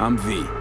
I'm V.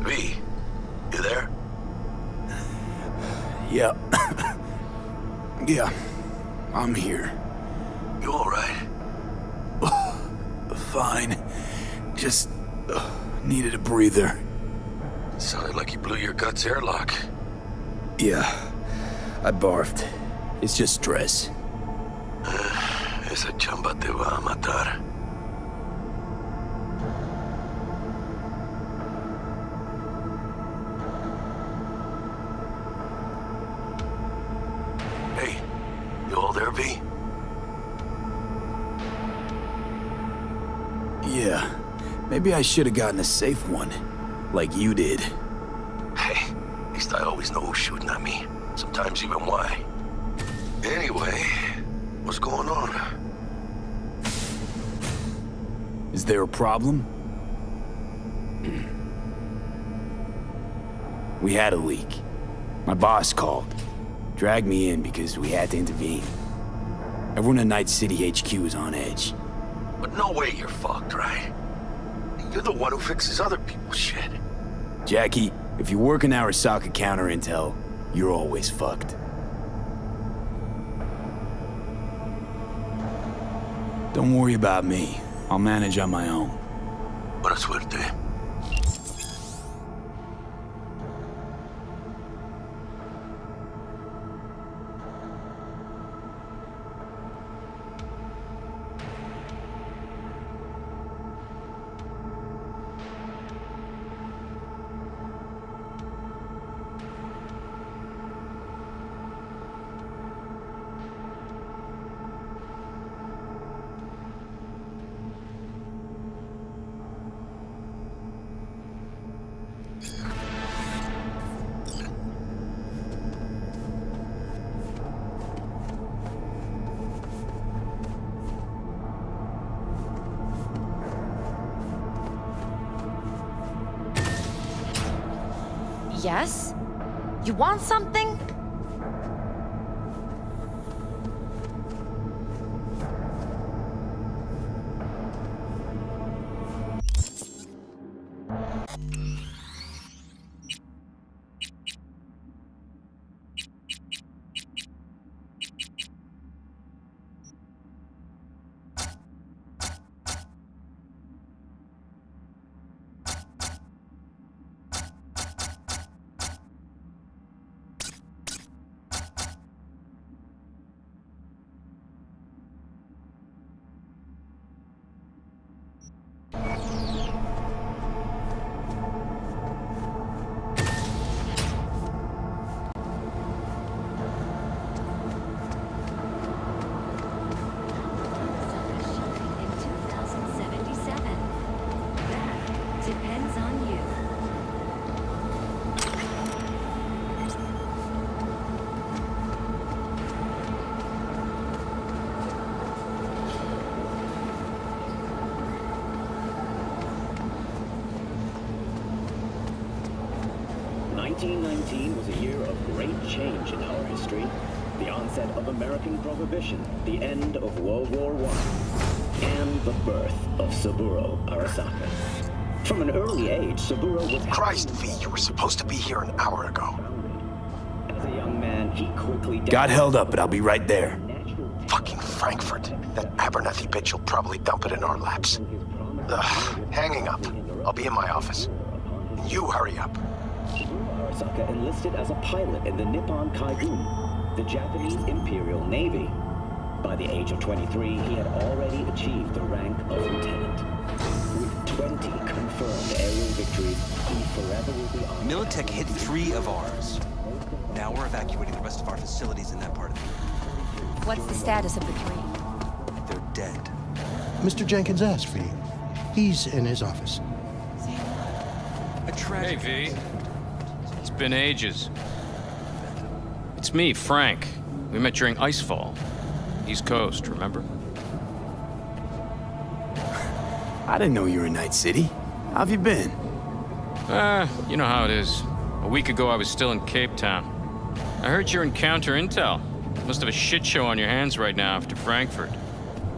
V, you there? Yeah. Yeah, I'm here. You alright? Fine. Just needed a breather. Sounded like you blew your guts airlock. Yeah, I barfed. It's just stress. Esa chamba te va a matar. Hey, you all there, V? Yeah, maybe I should have gotten a safe one, like you did. Hey, at least I always know who's shooting at me. Sometimes even why. Anyway, what's going on? Is there a problem? We had a leak. My boss called. Dragged me in because we had to intervene. Everyone in Night City HQ is on edge. But no way you're fucked, right? You're the one who fixes other people's shit. Jackie, if you work in Arasaka counter intel, you're always fucked. Don't worry about me. I'll manage on my own. Buena suerte. Yes? You want something? 1919 was a year of great change in our history. The onset of American Prohibition, the end of World War I, and the birth of Saburo Arasaka. From an early age, Saburo was... Christ, V, you were supposed to be here an hour ago. As a young man, he quickly... Got held up, but I'll be right there. Fucking Frankfurt. That Abernathy bitch will probably dump it in our laps. Ugh, hanging up. I'll be in my office. You hurry up. Arasaka enlisted as a pilot in the Nippon Kaigun, the Japanese Imperial Navy. By the age of 23, he had already achieved the rank of lieutenant. With 20 confirmed aerial victories, he forever will be honored. Militech hit 3 of ours. Now we're evacuating the rest of our facilities in that part of the world. What's the status of the 3? They're dead. Mr. Jenkins asked for you. He's in his office. A tragic... Hey, V. It's been ages. It's me, Frank. We met during Icefall. East Coast, remember? I didn't know you were in Night City. How have you been? You know how it is. A week ago, I was still in Cape Town. I heard you're in counter intel. Must have a shit show on your hands right now after Frankfurt.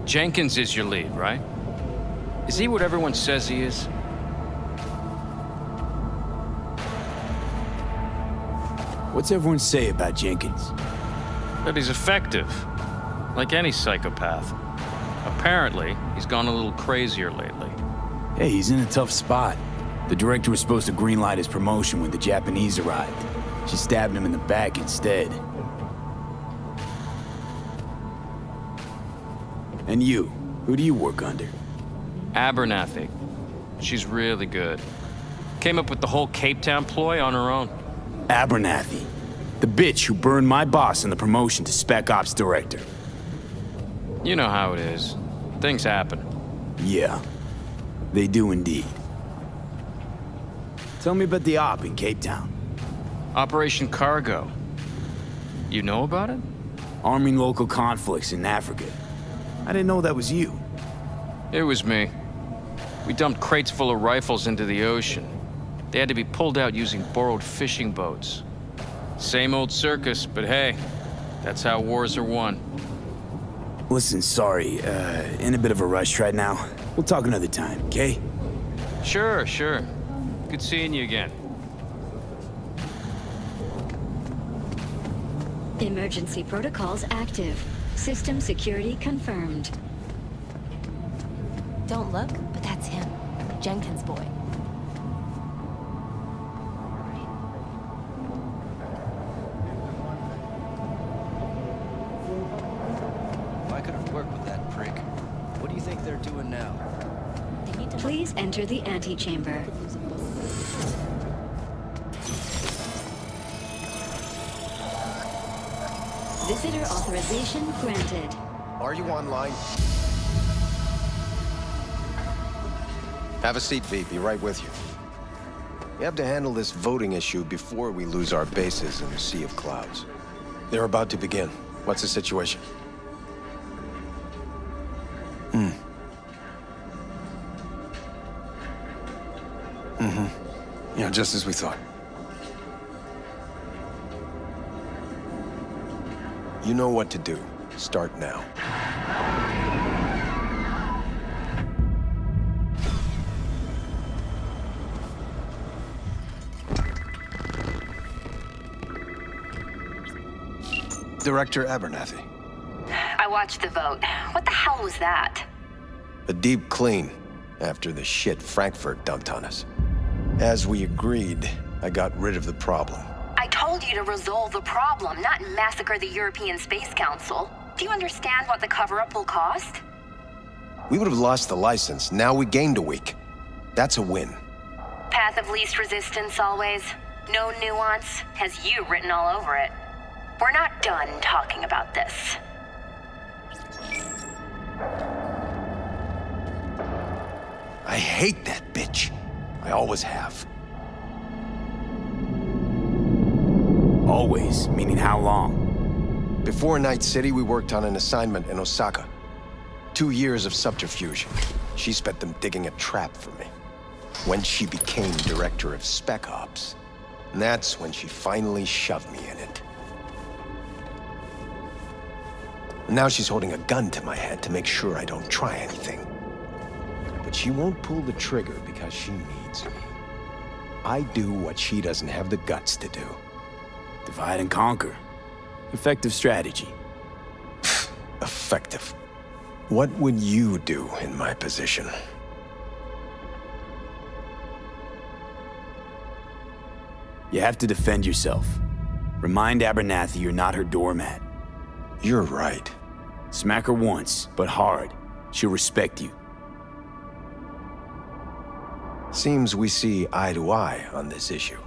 Jenkins is your lead, right? Is he what everyone says he is? What's everyone say about Jenkins? That he's effective. Like any psychopath. Apparently, he's gone a little crazier lately. Hey, he's in a tough spot. The director was supposed to greenlight his promotion when the Japanese arrived. She stabbed him in the back instead. And you? Who do you work under? Abernathy. She's really good. Came up with the whole Cape Town ploy on her own. Abernathy. The bitch who burned my boss in the promotion to Spec Ops Director. You know how it is. Things happen. Yeah, they do indeed. Tell me about the op in Cape Town. Operation Cargo. You know about it? Arming local conflicts in Africa. I didn't know that was you. It was me. We dumped crates full of rifles into the ocean. They had to be pulled out using borrowed fishing boats. Same old circus, but hey, that's how wars are won. Listen, sorry, in a bit of a rush right now. We'll talk another time, okay? Sure, sure. Good seeing you again. Emergency protocols active. System security confirmed. Don't look, but that's him. Jenkins' boy. I couldn't work with that prick. What do you think they're doing now? They need to Please enter the antechamber. Visitor authorization granted. Are you online? Have a seat, V. Be right with you. We have to handle this voting issue before we lose our bases in the sea of clouds. They're about to begin. What's the situation? Yeah, just as we thought. You know what to do. Start now. Director Abernathy. I watched the vote. What the hell was that? A deep clean after the shit Frankfurt dumped on us. As we agreed, I got rid of the problem. I told you to resolve the problem, not massacre the European Space Council. Do you understand what the cover-up will cost? We would have lost the license. Now we gained a week. That's a win. Path of least resistance always. No nuance. Has you written all over it. We're not done talking about this. I hate that bitch. I always have. Always, meaning how long? Before Night City, we worked on an assignment in Osaka. 2 years of subterfuge. She spent them digging a trap for me. When she became director of Spec Ops, And that's when she finally shoved me in it. And now she's holding a gun to my head to make sure I don't try anything. But she won't pull the trigger because she needs me. I do what she doesn't have the guts to do. Divide and conquer. Effective strategy. Effective. What would you do in my position? You have to defend yourself. Remind Abernathy you're not her doormat. You're right. Smack her once, but hard. She'll respect you. Seems we see eye to eye on this issue.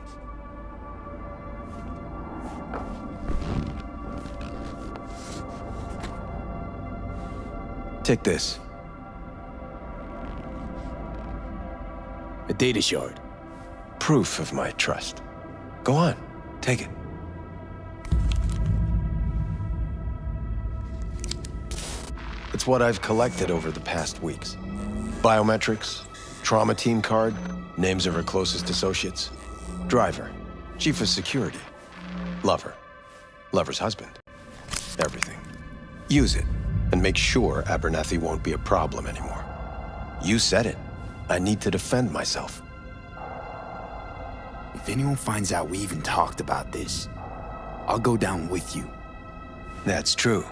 Take this. A data shard. Proof of my trust. Go on, take it. It's what I've collected over the past weeks. Biometrics, trauma team card, names of her closest associates, driver, chief of security, lover, lover's husband, everything. Use it, and make sure Abernathy won't be a problem anymore. You said it. I need to defend myself. If anyone finds out we even talked about this, I'll go down with you. That's true.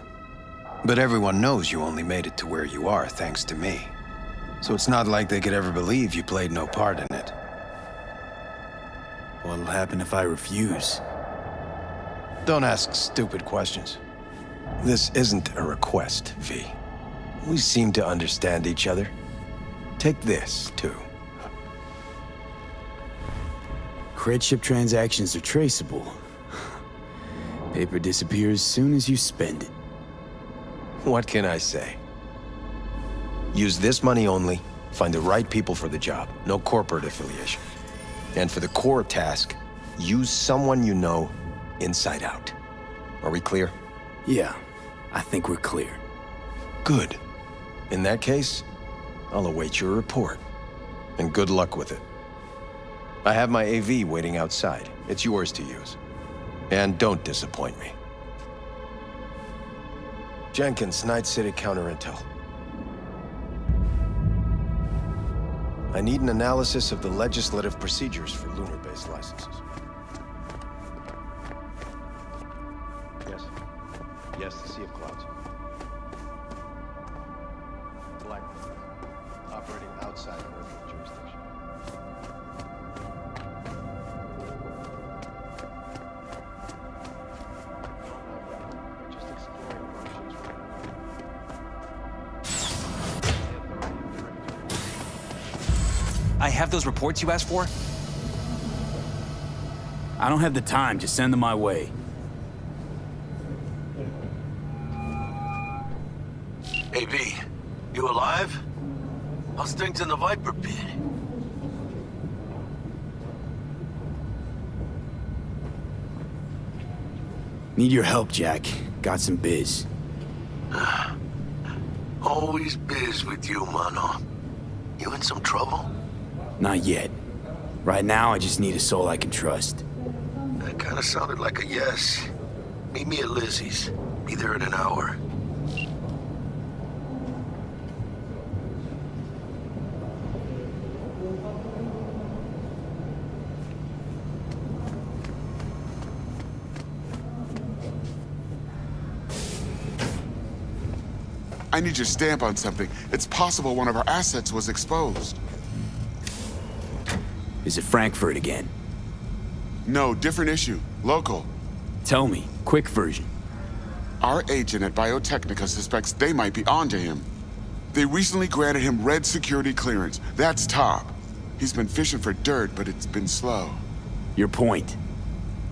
But everyone knows you only made it to where you are thanks to me. So it's not like they could ever believe you played no part in it. What'll happen if I refuse? Don't ask stupid questions. This isn't a request, V. We seem to understand each other. Take this, too. Cred ship transactions are traceable. Paper disappears as soon as you spend it. What can I say? Use this money only, find the right people for the job, no corporate affiliation. And for the core task, use someone you know inside out. Are we clear? Yeah, I think we're clear. Good. In that case, I'll await your report. And good luck with it. I have my AV waiting outside. It's yours to use. And don't disappoint me. Jenkins, Night City Counter Intel. I need an analysis of the legislative procedures for lunar-based licenses. Yes. Yes, the Sea of Clouds. Black. Operating outside of Earth jurisdiction. Just exploring options right I have those reports you asked for? I don't have the time, just send them my way. Hey, V, you alive? How's things in the Viper pit? Need your help, Jack. Got some biz. Always biz with you, mano. You in some trouble? Not yet. Right now, I just need a soul I can trust. That kind of sounded like a yes. Meet me at Lizzie's. Be there in an hour. I need your stamp on something. It's possible one of our assets was exposed. Is it Frankfurt again? No, different issue. Local. Tell me, quick version. Our agent at Biotechnica suspects they might be onto him. They recently granted him red security clearance. That's top. He's been fishing for dirt, but it's been slow. Your point?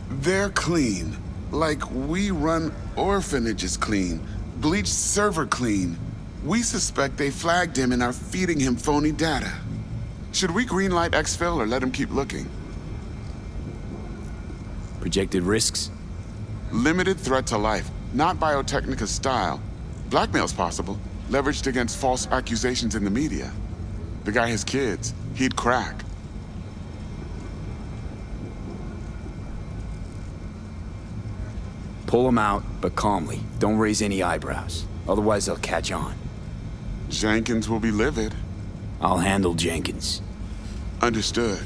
They're clean. Like we run orphanages clean. Bleached server clean. We suspect they flagged him and are feeding him phony data. Should we greenlight exfil or let him keep looking? Projected risks? Limited threat to life, not Biotechnica's style. Blackmail's possible, leveraged against false accusations in the media. The guy has kids. He'd crack. Pull them out, but calmly. Don't raise any eyebrows. Otherwise, they'll catch on. Jenkins will be livid. I'll handle Jenkins. Understood.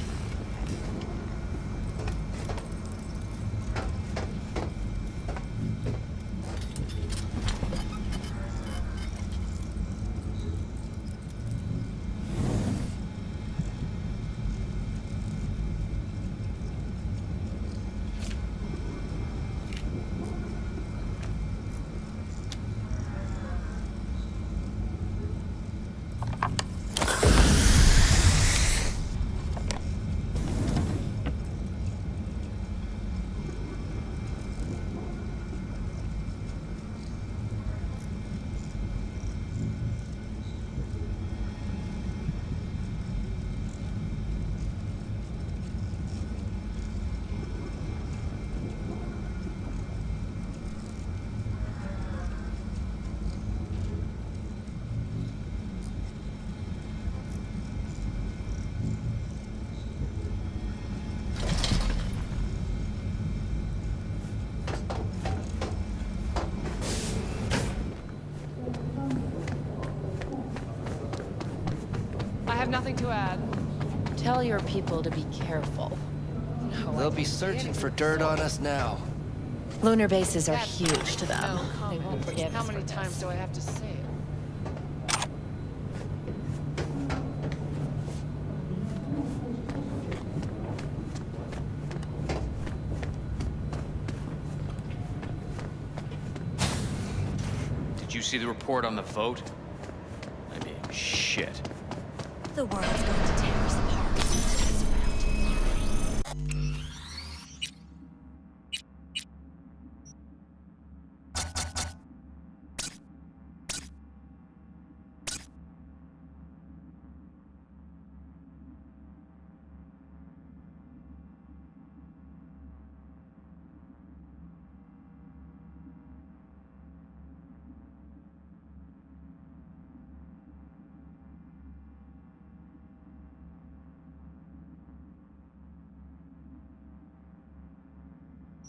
I have nothing to add. Tell your people to be careful. They'll be searching for dirt on us now. Lunar bases are huge to them. No They won't forgive How us many for times this. do I have to say it? Did you see the report on the vote? I mean, shit. The world's going to tear us apart.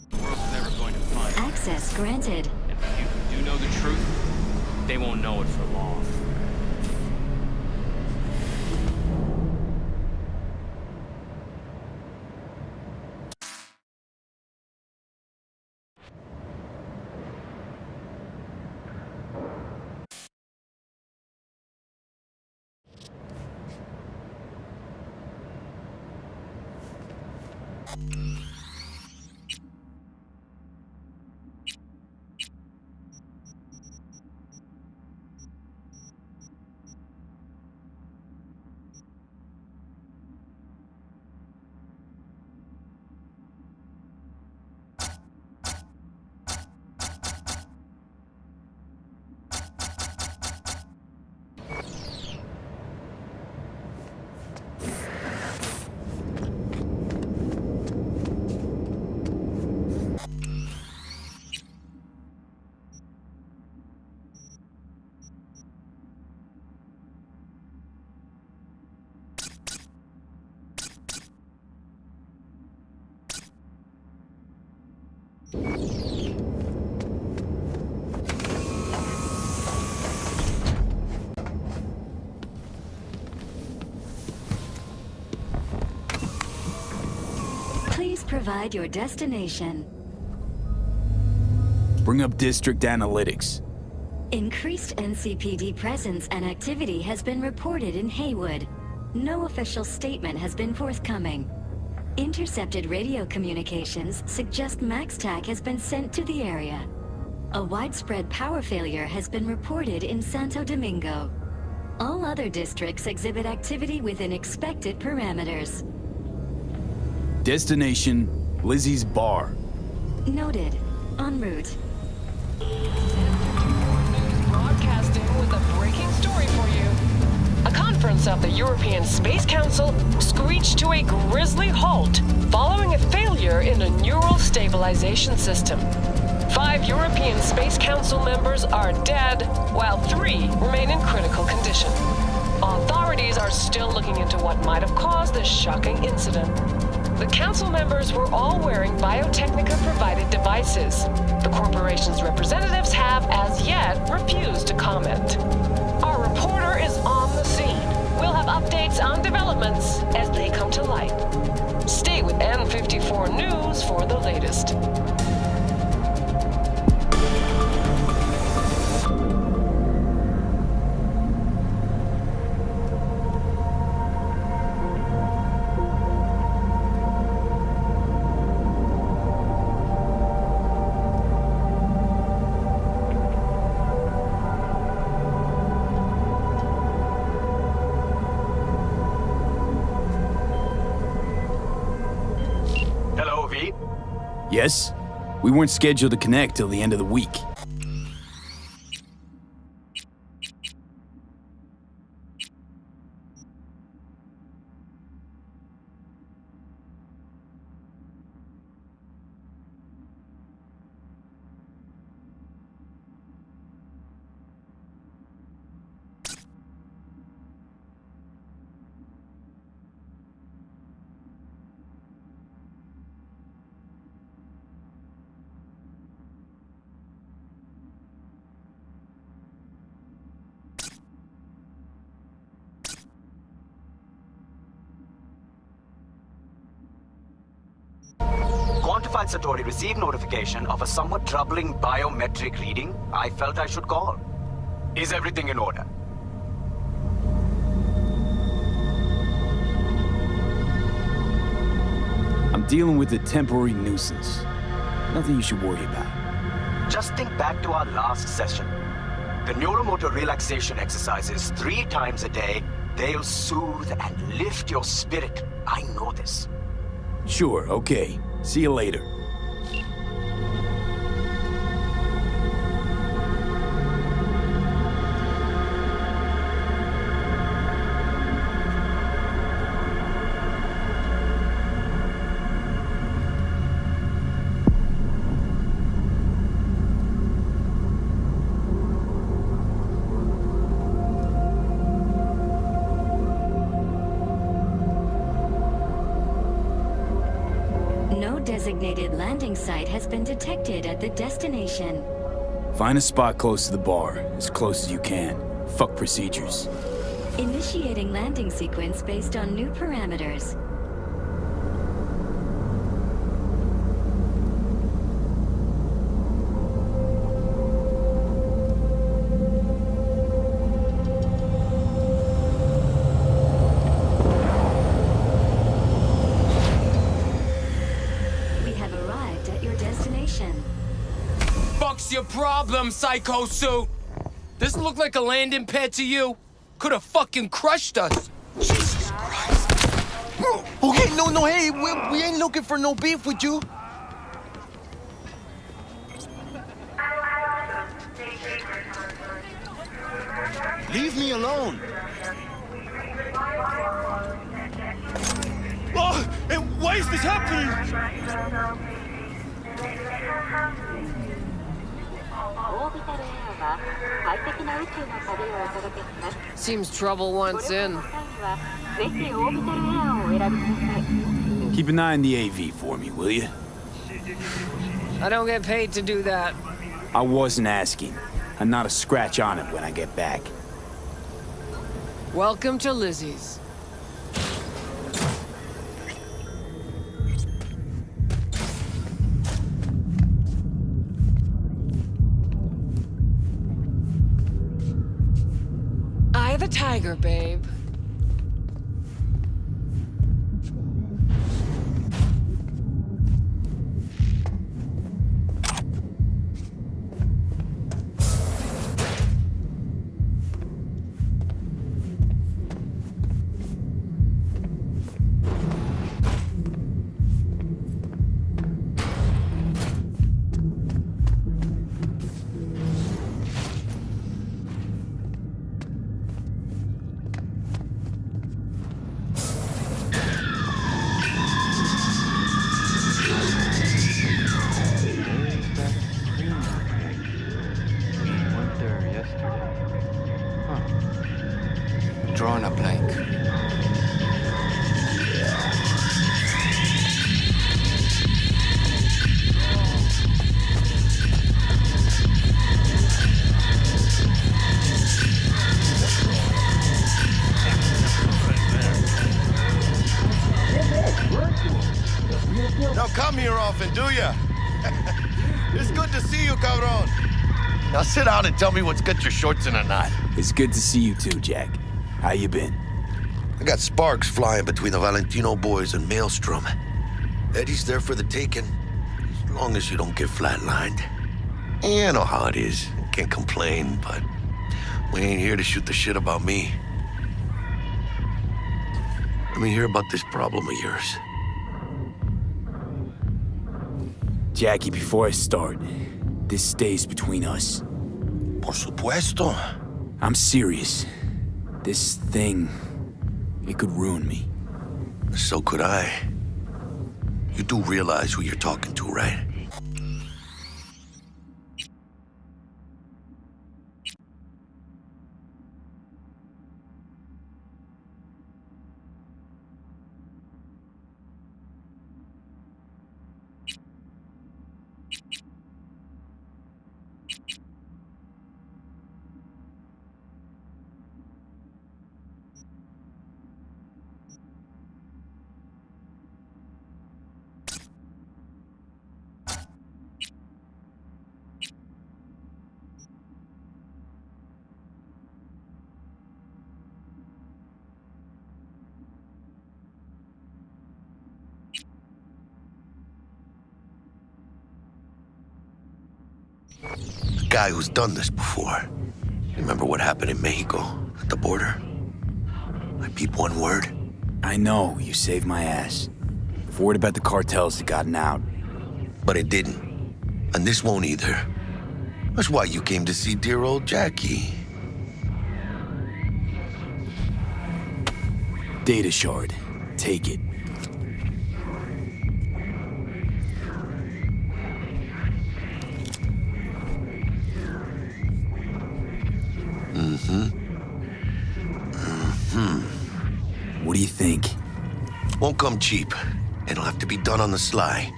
The world's never going to find it. Access granted. And if you do know the truth, they won't know it for long. Please provide your destination. Bring up district analytics. Increased NCPD presence and activity has been reported in Haywood. No official statement has been forthcoming. Intercepted radio communications suggest MaxTac has been sent to the area. A widespread power failure has been reported in Santo Domingo. All other districts exhibit activity within expected parameters. Destination, Lizzie's bar. Noted. En route. Broadcasting with a breaking story for you. A conference of the European Space Council screeched to a grisly halt following a failure in a neural stabilization system. 5 European Space Council members are dead, while 3 remain in critical condition. Authorities are still looking into what might have caused this shocking incident. The council members were all wearing Biotechnica-provided devices. The corporation's representatives have, as yet, refused to comment. Our reporter is on the scene. We'll have updates on developments as they come to light. Stay with N54 News for the latest. Hello, V. Yes? We weren't scheduled to connect till the end of the week. Quantified Satori received notification of a somewhat troubling biometric reading. I felt I should call. Is everything in order? I'm dealing with a temporary nuisance. Nothing you should worry about. Just think back to our last session. The neuromotor relaxation exercises 3 times a day. They'll soothe and lift your spirit. I know this. Sure, okay. See you later. No designated landing site has been detected at the destination. Find a spot close to the bar, as close as you can. Fuck procedures. Initiating landing sequence based on new parameters. We have arrived at your destination. Fuck's your problem, Psycho Suit? This look like a landing pad to you? Could have fucking crushed us. Jesus Christ. Okay, no, hey, we ain't looking for no beef with you. Leave me alone. Oh, and why is this happening? Seems trouble wants in. Keep an eye on the AV for me, will you? I don't get paid to do that. I wasn't asking. And not a scratch on it when I get back. Welcome to Lizzie's. Eye the tiger, babe. Drawing a blank. often, do ya? It's good to see you, cabron. Now sit down and tell me what's got your shorts in a knot. It's good to see you too, Jack. How you been? I got sparks flying between the Valentino boys and Maelstrom. Eddie's there for the taking, as long as you don't get flatlined. You know how it is. Can't complain, but we ain't here to shoot the shit about me. Let me hear about this problem of yours. Jackie, before I start, this stays between us. Por supuesto. I'm serious. This thing, it could ruin me. So could I. You do realize who you're talking to, right? A guy who's done this before. Remember what happened in Mexico, at the border? I peep one word. I know, you saved my ass. If word about the cartels had gotten out. But it didn't. And this won't either. That's why you came to see dear old Jackie. Data shard. Take it. What do you think? Won't come cheap. It'll have to be done on the sly.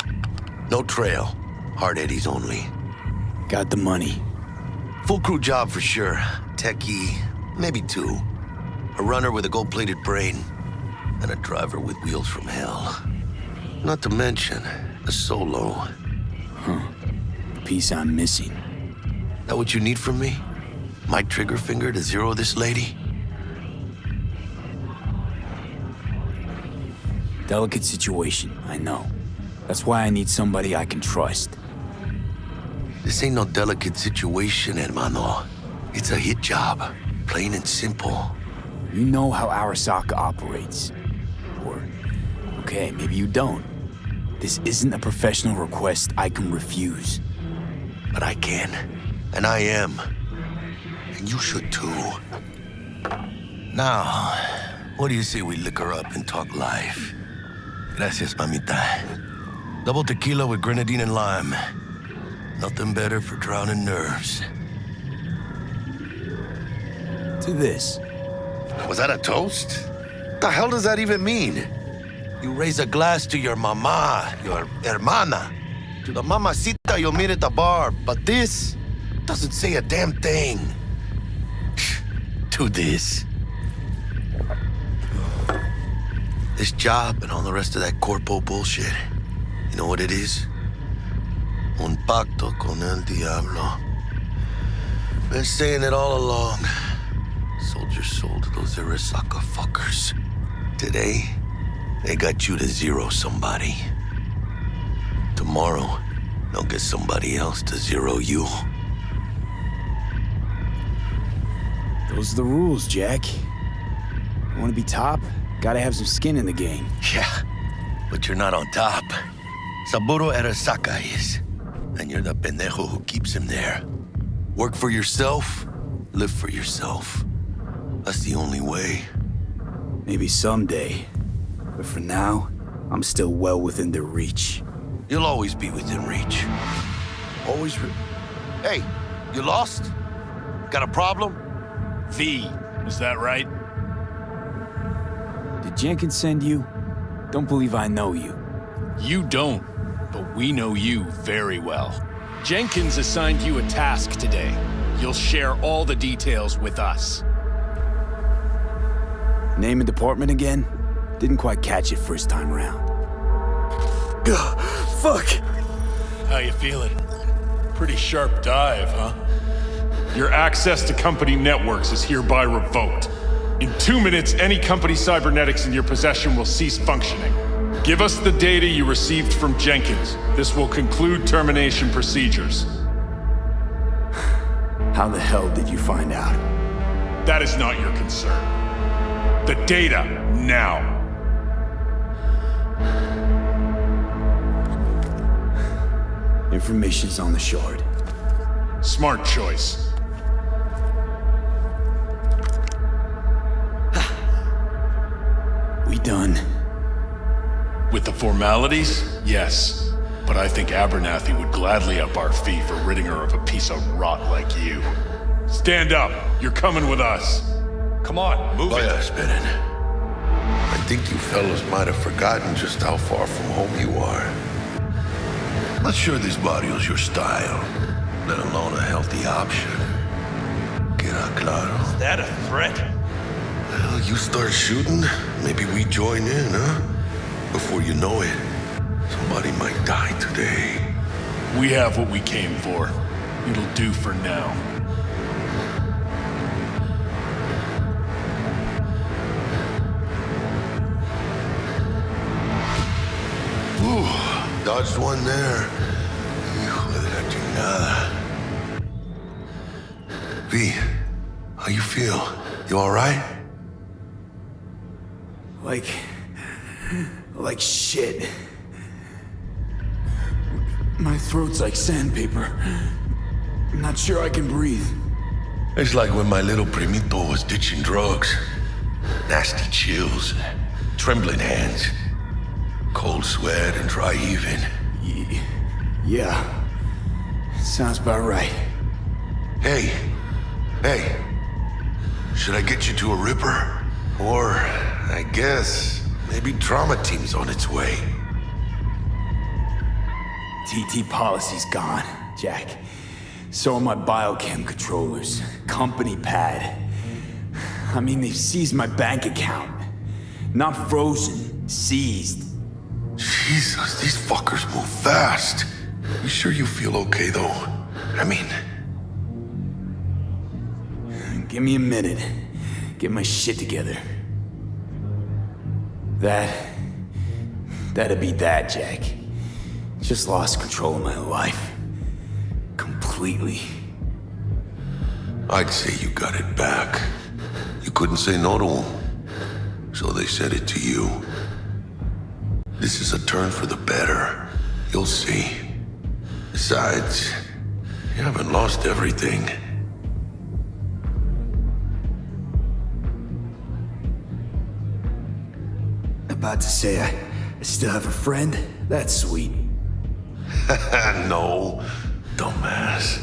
No trail. Hard eddies only. Got the money. Full crew job for sure. Techie, maybe two. A runner with a gold-plated brain. And a driver with wheels from hell. Not to mention, a solo. Huh. The piece I'm missing. That what you need from me? My trigger finger to zero this lady? Delicate situation, I know. That's why I need somebody I can trust. This ain't no delicate situation, hermano. It's a hit job, plain and simple. You know how Arasaka operates. Or, okay, maybe you don't. This isn't a professional request I can refuse. But I can, and I am. And you should too. Now, what do you say we liquor up and talk life? Gracias, mamita. Double tequila with grenadine and lime. Nothing better for drowning nerves. To this. Was that a toast? What the hell does that even mean? You raise a glass to your mama, your hermana, to the mamacita you'll meet at the bar, but this doesn't say a damn thing. To this. This job and all the rest of that corpo bullshit, you know what it is? Un pacto con el diablo. Been saying it all along. Sold your soul to those Arasaka fuckers. Today, they got you to zero somebody. Tomorrow, they'll get somebody else to zero you. Those are the rules, Jack. You want to be top? Gotta have some skin in the game. Yeah, but you're not on top. Saburo Arasaka is. And you're the pendejo who keeps him there. Work for yourself, live for yourself. That's the only way. Maybe someday. But for now, I'm still well within their reach. You'll always be within reach. Always Hey, you lost? Got a problem? V, is that right? Did Jenkins send you? Don't believe I know you. You don't, but we know you very well. Jenkins assigned you a task today. You'll share all the details with us. Name and department again? Didn't quite catch it first time round. fuck? How you feeling? Pretty sharp dive, huh? Your access to company networks is hereby revoked. In 2 minutes, any company cybernetics in your possession will cease functioning. Give us the data you received from Jenkins. This will conclude termination procedures. How the hell did you find out? That is not your concern. The data, now. Information's on the shard. Smart choice. We done? With the formalities, yes. But I think Abernathy would gladly up our fee for ridding her of a piece of rot like you. Stand up. You're coming with us. Come on, move it. Vaya, esperen. I think you fellas might have forgotten just how far from home you are. Not sure this barrio's your style, let alone a healthy option. Queda claro. Is that a threat? Well, you start shooting, maybe we join in, huh? Before you know it, somebody might die today. We have what we came for. It'll do for now. Ooh, dodged one there. Hijo de la chingada. V, how you feel? You all right? Like shit. My throat's like sandpaper. I'm not sure I can breathe. It's like when my little primito was ditching drugs. Nasty chills, trembling hands, cold sweat and dry heaving. Yeah. Sounds about right. Hey. Should I get you to a Ripper? Or, I guess, maybe trauma team's on its way. TT policy's gone, Jack. So are my biochem controllers. Company pad. I mean, they've seized my bank account. Not frozen, seized. Jesus, these fuckers move fast. You sure you feel okay, though? I mean... Give me a minute. Get my shit together. That'd be that, Jack. Just lost control of my life. Completely. I'd say you got it back. You couldn't say no to them. So they said it to you. This is a turn for the better. You'll see. Besides, you haven't lost everything. About to say I still have a friend? That's sweet. No, dumbass.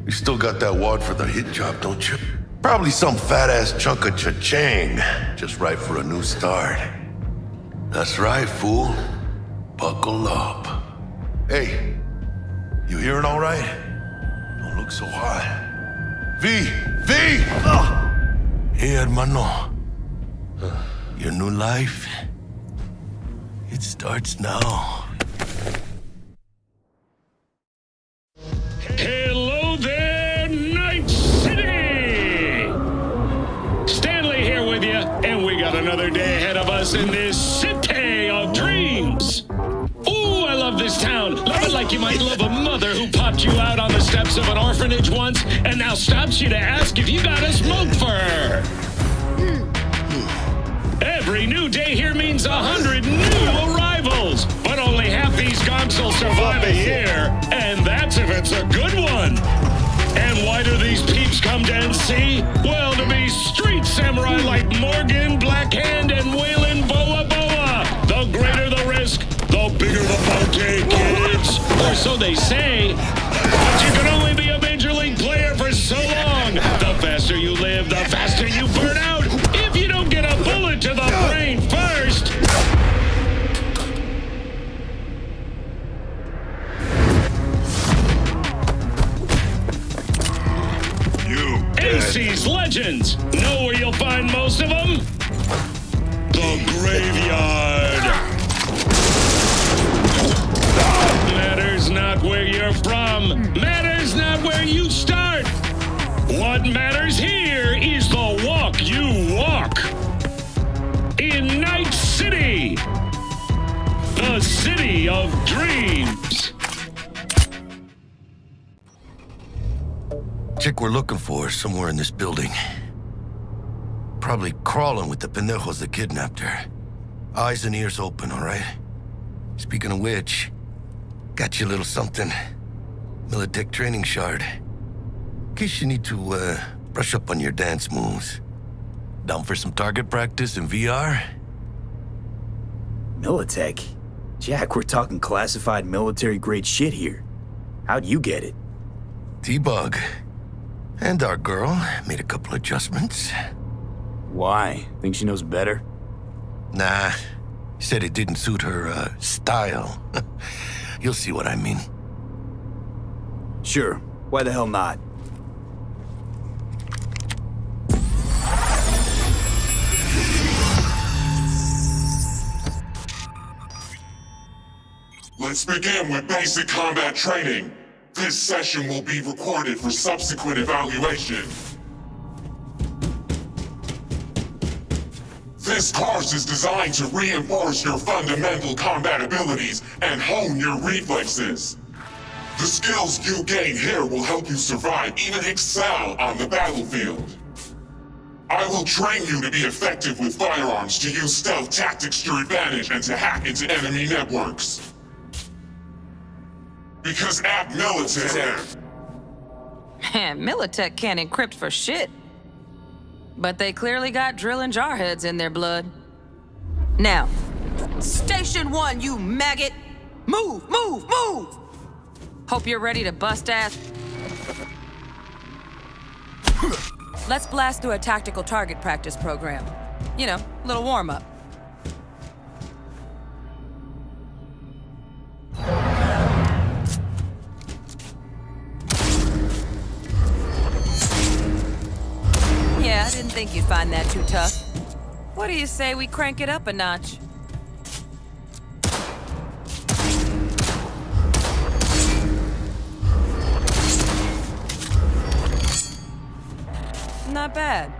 You still got that wad for the hit job, don't you? Probably some fat-ass chunk of cha-ching, just right for a new start. That's right, fool. Buckle up. Hey, you hearing all right? Don't look so hot. V! Hey, hermano. Your new life? It starts now. Hello there, Night City! Stanley here with you, and we got another day ahead of us in this city of dreams. Ooh, I love this town. Love it like you might love a mother who popped you out on the steps of an orphanage once and now stops you to ask if you got a smoke for her. Every new day here means 100 new arrivals, but only half these gonks will survive a year, and that's if it's a good one. And why do these peeps come to NC? Well, to be street samurai like Morgan, Blackhand, and Waylon Boa Boa. The greater the risk, the bigger the bounty, kids. Or so they say, but you can only be a major league player for so long. The faster you live, the faster you burn out. If you don't get a bullet to the brain first. NC's legends. Know where you'll find most of them? The graveyard. them matters not where you start. What matters here is the walk you walk. In Night City, the city of dreams. Chick we're looking for is somewhere in this building. Probably crawling with the pendejos that kidnapped her. Eyes and ears open, all right? Speaking of which, got you a little something. Militech training shard. In case you need to, brush up on your dance moves. Down for some target practice in VR? Militech? Jack, we're talking classified military-grade shit here. How'd you get it? T-Bug. And our girl made a couple adjustments. Why? Think she knows better? Nah. Said it didn't suit her, style. You'll see what I mean. Sure. Why the hell not? Let's begin with basic combat training. This session will be recorded for subsequent evaluation. This course is designed to reinforce your fundamental combat abilities and hone your reflexes. The skills you gain here will help you survive, even excel on the battlefield. I will train you to be effective with firearms, to use stealth tactics to your advantage, and to hack into enemy networks. Because at Militech... Man, Militech can't encrypt for shit. But they clearly got drill and jar heads in their blood. Now, Station 1, you maggot! Move, move, move! Hope you're ready to bust ass. Let's blast through a tactical target practice program. You know, little warm-up. Yeah, I didn't think you'd find that too tough. What do you say we crank it up a notch? Not bad.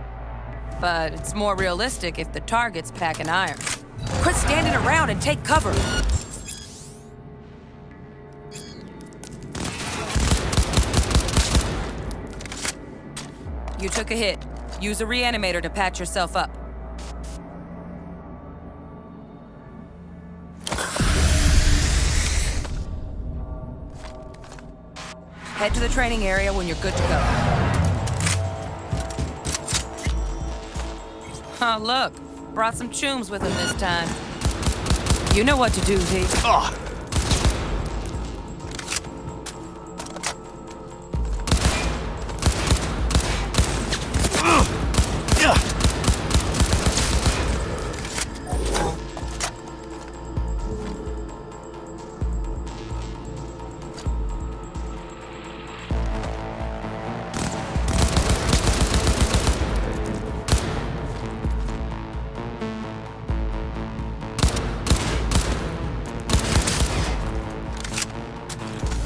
But it's more realistic if the target's packing iron. Quit standing around and take cover! You took a hit. Use a reanimator to patch yourself up. Head to the training area when you're good to go. Oh, look. Brought some chooms with him this time. You know what to do, V. Ugh.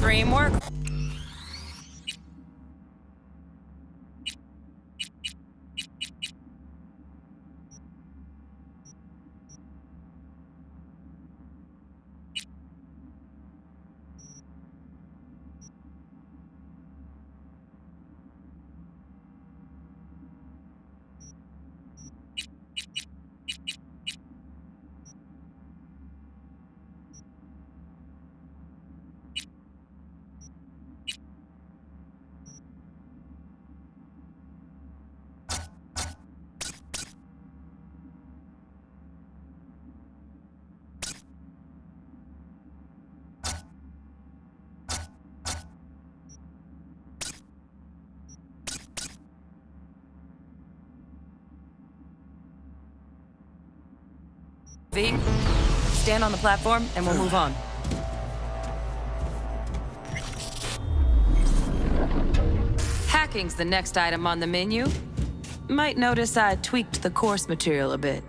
Framework. V, stand on the platform and we'll move on. Hacking's the next item on the menu. Might notice I tweaked the course material a bit.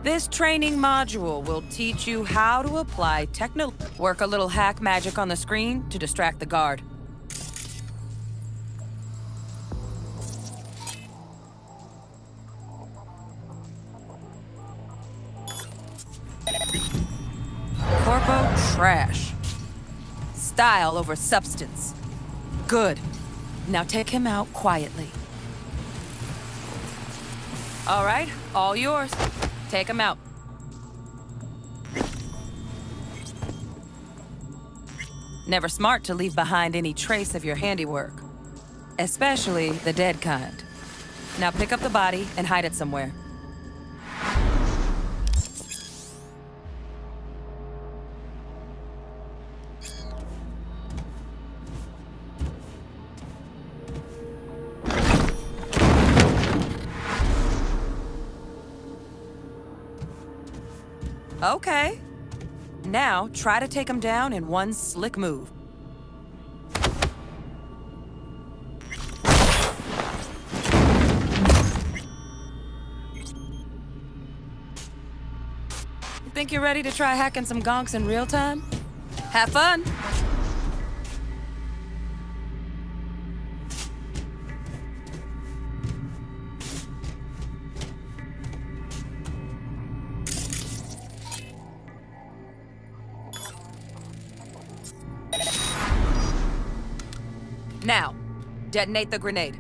This training module will teach you how to apply work a little hack magic on the screen to distract the guard. Corpo trash. Style over substance. Good. Now take him out quietly. All right, all yours. Take him out. Never smart to leave behind any trace of your handiwork. Especially the dead kind. Now pick up the body and hide it somewhere. Okay. Now, try to take him down in one slick move. You think you're ready to try hacking some gonks in real time? Have fun! Now, detonate the grenade.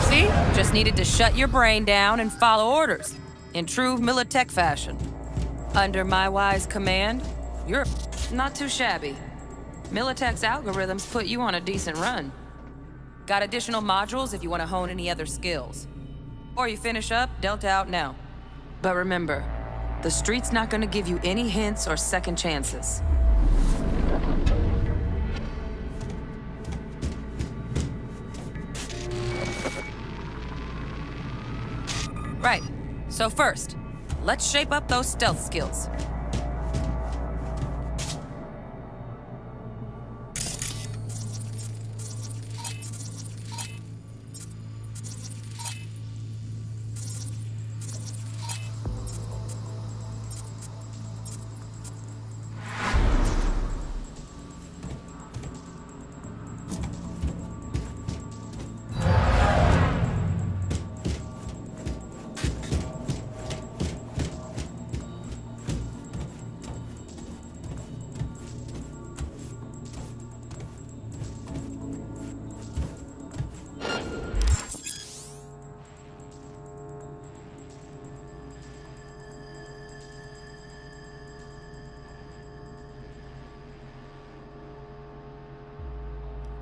See? Just needed to shut your brain down and follow orders, in true Militech fashion. Under my wise command, you're not too shabby. Militech's algorithms put you on a decent run. Got additional modules if you want to hone any other skills. Or you finish up, Delta out now. But remember, the street's not gonna give you any hints or second chances. Right, so first, let's shape up those stealth skills.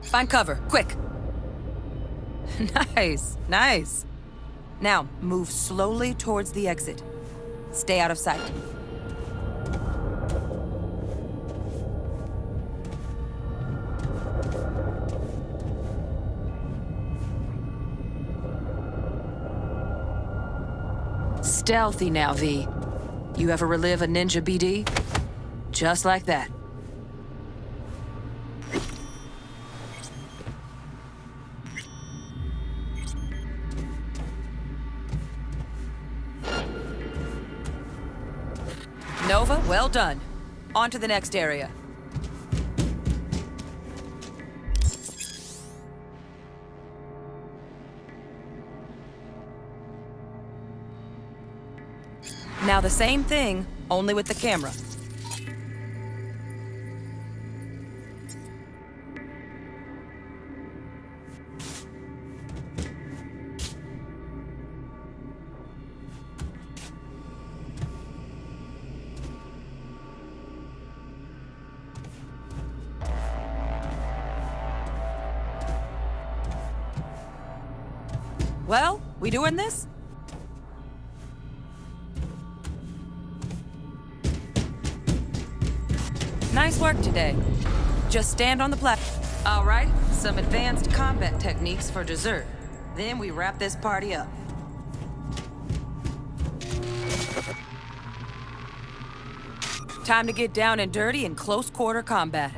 Find cover, quick. Nice, nice. Now, move slowly towards the exit. Stay out of sight. Stealthy now, V. You ever relive a ninja BD? Just like that. Nova, well done. On to the next area. Now the same thing, only with the camera. Well, we doing this? Nice work today. Just stand on the platform. All right, some advanced combat techniques for dessert. Then we wrap this party up. Time to get down and dirty in close quarter combat.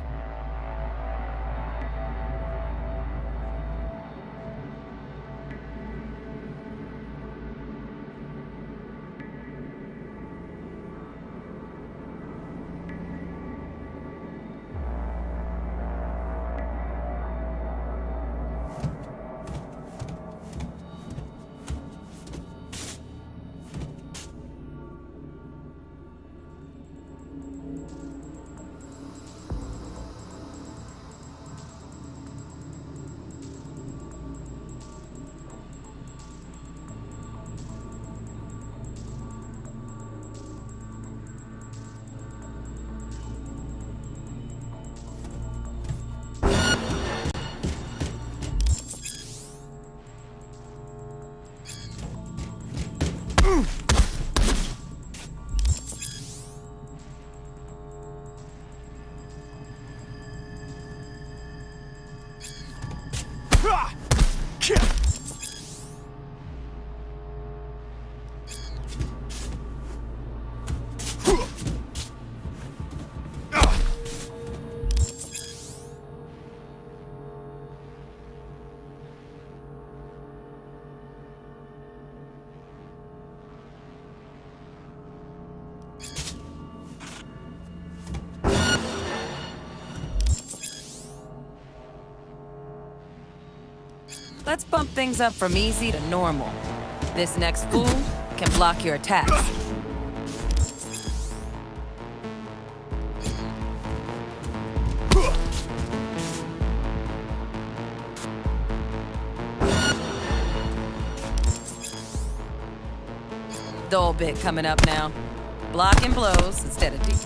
Let's bump things up from easy to normal. This next fool can block your attacks. Dull bit coming up now. Blocking blows instead of deep.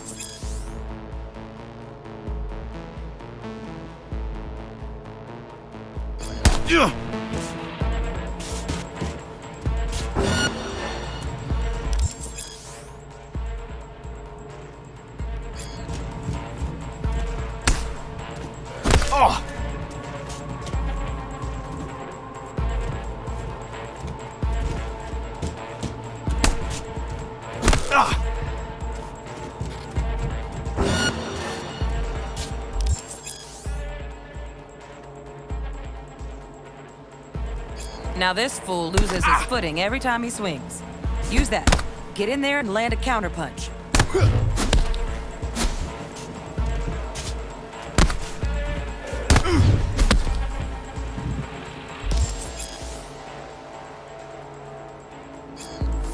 Now this fool loses his footing every time he swings. Use that. Get in there and land a counterpunch.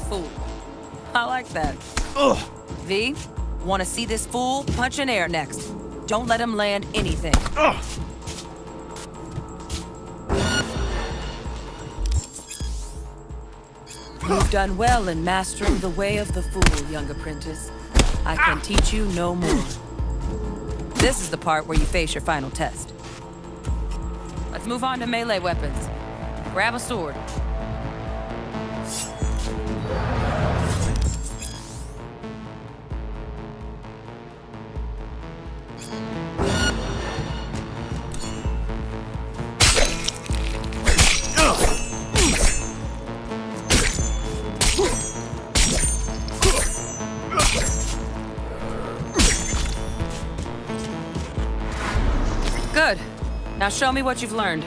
Fool. I like that. V, want to see this fool punch in air next. Don't let him land anything. You've done well in mastering the way of the fool, young apprentice. I can teach you no more. This is the part where you face your final test. Let's move on to melee weapons. Grab a sword. Good. Now show me what you've learned.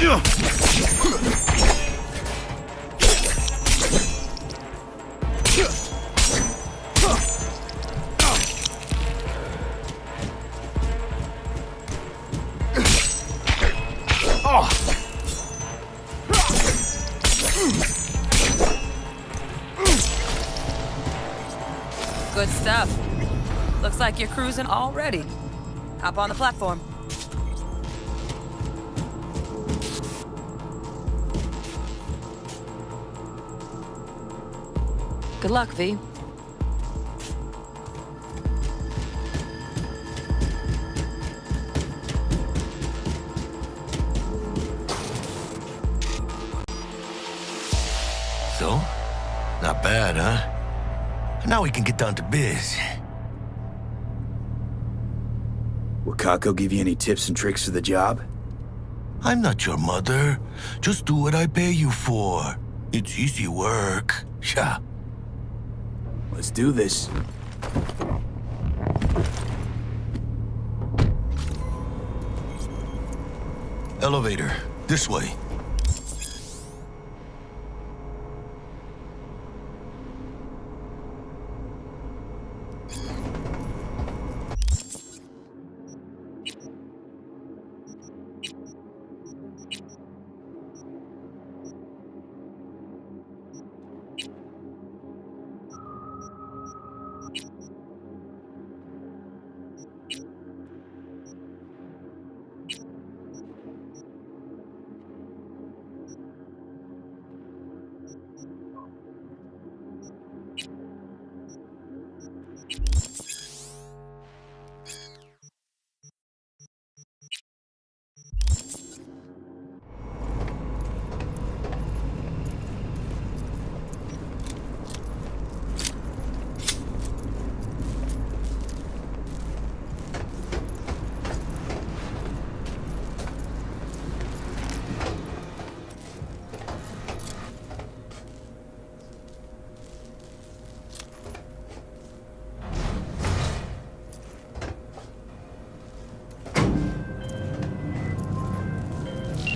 Good stuff. Looks like you're cruising already. Hop on the platform. Good luck, V. So? Not bad, huh? Now we can get down to biz. Will Kako give you any tips and tricks for the job? I'm not your mother. Just do what I pay you for. It's easy work. Sha. Let's do this. Elevator. This way.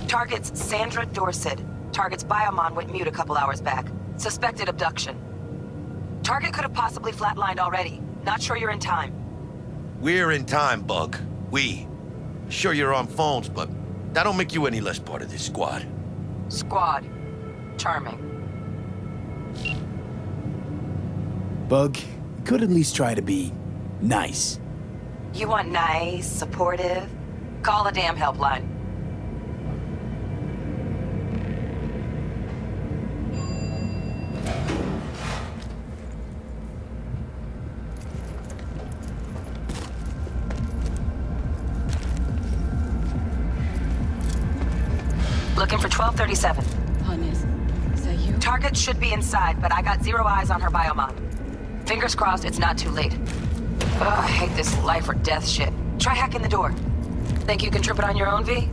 Target's Sandra Dorset. Target's biomon went mute a couple hours back. Suspected abduction. Target could have possibly flatlined already. Not sure you're in time. We're in time, Bug. We. Sure you're on phones, but that don't make you any less part of this squad. Squad. Charming. Bug, you could at least try to be nice. You want nice, supportive? Call the damn helpline. Looking for 1237. Is that you? Target should be inside, but I got zero eyes on her biomon. Fingers crossed it's not too late. Ugh, I hate this life or death shit. Try hacking the door. Think you can trip it on your own, V?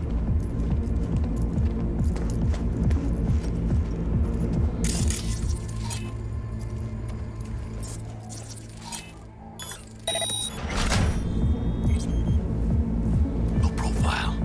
No profile.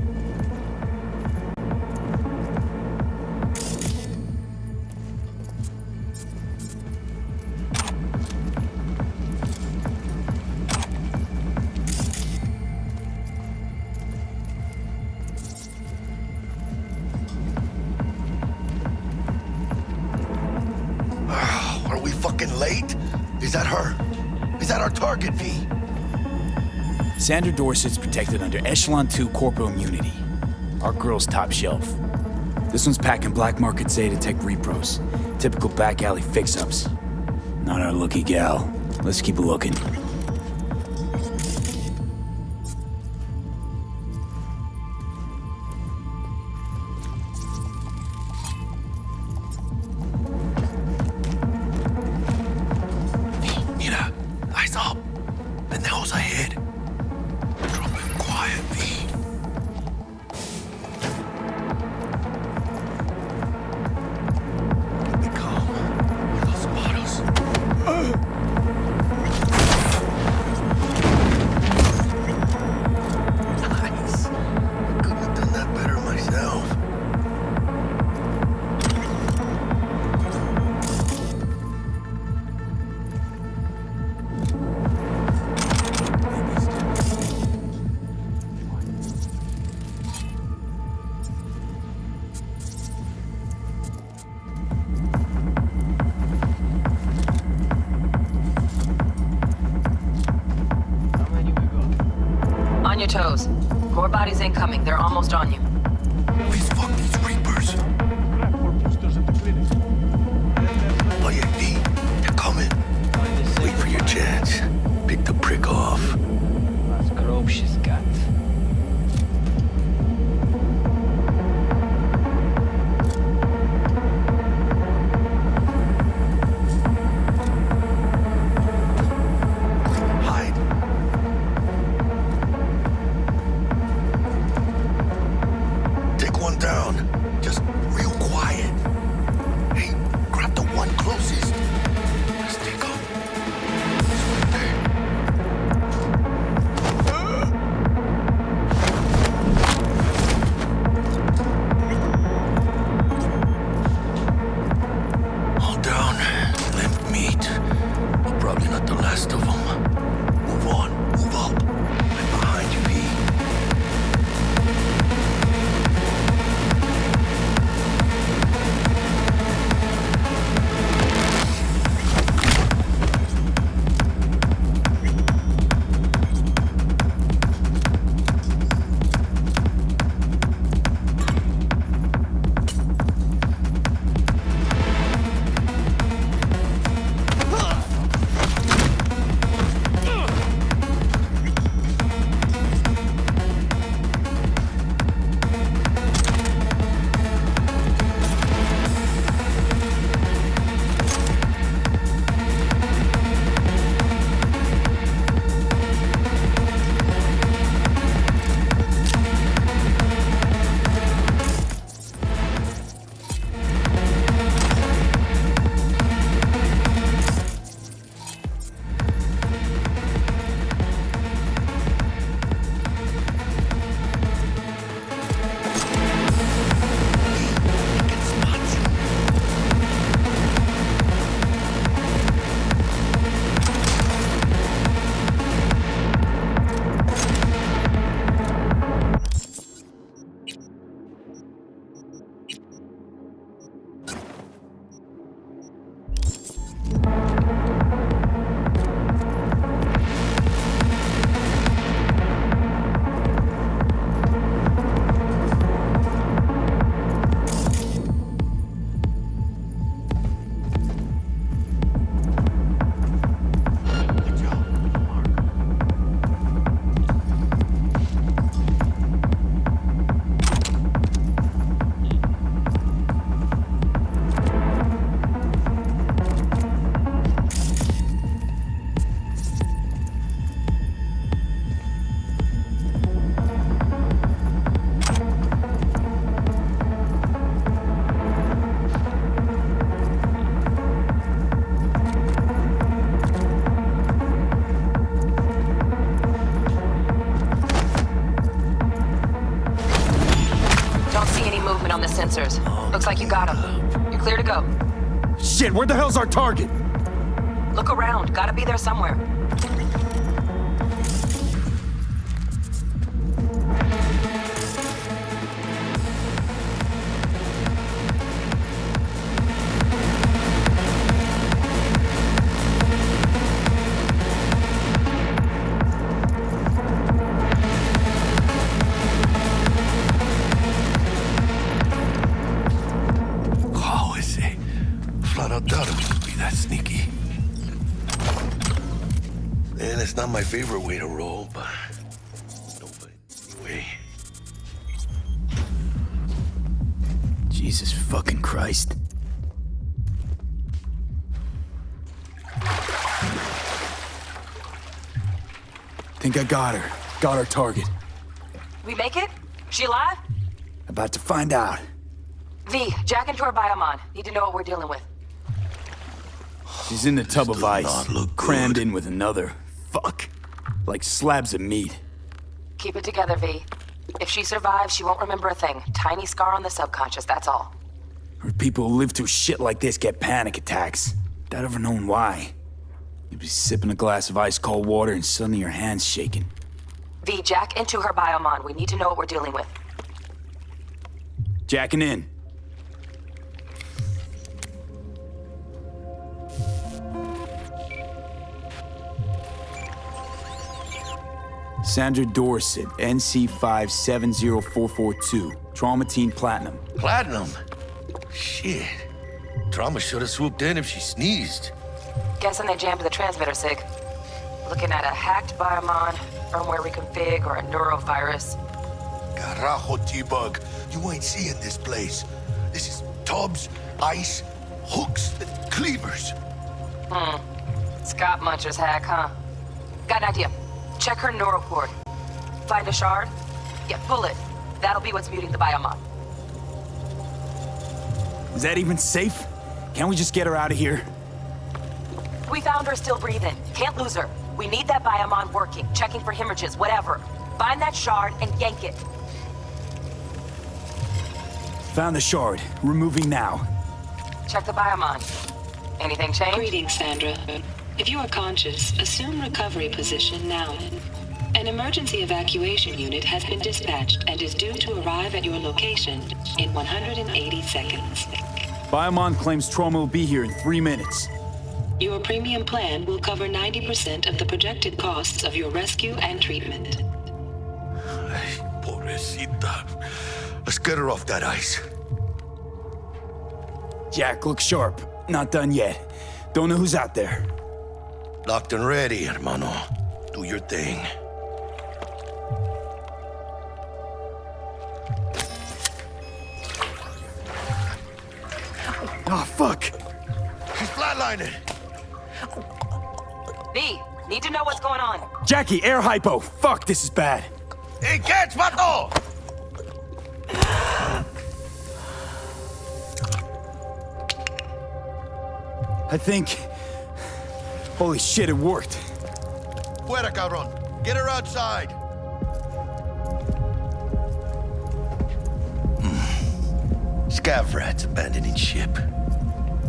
Are we fucking late? Is that her? Is that our target, V? Sandra Dorset's protected under Echelon 2 corporal immunity. Our girl's top shelf. This one's packing black market Zeta Tech repros. Typical back alley fix-ups. Not our lucky gal. Let's keep looking. Mira, eyes up. Pendejos ahead. Drop it quiet, V. Be calm. They'll spot us. your toes. More bodies incoming. They're almost on you. Please fuck these Reapers. Oh yeah, V, they're coming. Wait for your chance. Pick the prick off. Last grove she's got. Take one down. Just real quiet. Hey, grab the one closest. Let's take up. All down. Limp meat. But probably not the last of them. Move on. Move up. I'm behind you, V. On the sensors. Looks like you got them. You're clear to go. Shit, where the hell's our target? Look around. Gotta be there somewhere. It's not my favorite way to roll, but anyway. Jesus fucking Christ. Think I got her. Got our target. We make it? She alive? About to find out. V, jack into her biomon. Need to know what we're dealing with. She's in the tub of ice, crammed in with another. Fuck. Like slabs of meat. Keep it together, V. If she survives, she won't remember a thing. Tiny scar on the subconscious, that's all. Or people who live through shit like this get panic attacks. Without ever knowing why. You'd be sipping a glass of ice-cold water and suddenly your hand's shaking. V, jack into her biomon. We need to know what we're dealing with. Jacking in. Sandra Dorset, NC570442. Trauma Team Platinum. Platinum? Shit. Trauma should have swooped in if she sneezed. Guessing they jammed the transmitter, Sig. Looking at a hacked biomon, firmware reconfig, or a neurovirus. Carajo, T-Bug. You ain't seeing this place. This is tubs, ice, hooks, and cleavers. Scott Muncher's hack, huh? Got an idea. Check her neural cord. Find a shard? Yeah, pull it. That'll be what's muting the biomon. Is that even safe? Can't we just get her out of here? We found her still breathing. Can't lose her. We need that biomon working, checking for hemorrhages, whatever. Find that shard and yank it. Found the shard. Removing now. Check the biomon. Anything change? Greetings, Sandra. If you are conscious, assume recovery position now. An emergency evacuation unit has been dispatched and is due to arrive at your location in 180 seconds. Biomon claims Trauma will be here in 3 minutes. Your premium plan will cover 90% of the projected costs of your rescue and treatment. Pobrecita. Let's get her off that ice. Jack, look sharp. Not done yet. Don't know who's out there. Locked and ready, hermano. Do your thing. Oh, fuck. She's flatlining. V, need to know what's going on. Jackie, air hypo. Fuck, this is bad. Hey, catch, vato! I think... Holy shit, it worked. Fuera, cabrón. Get her outside. Scav rats abandoning ship.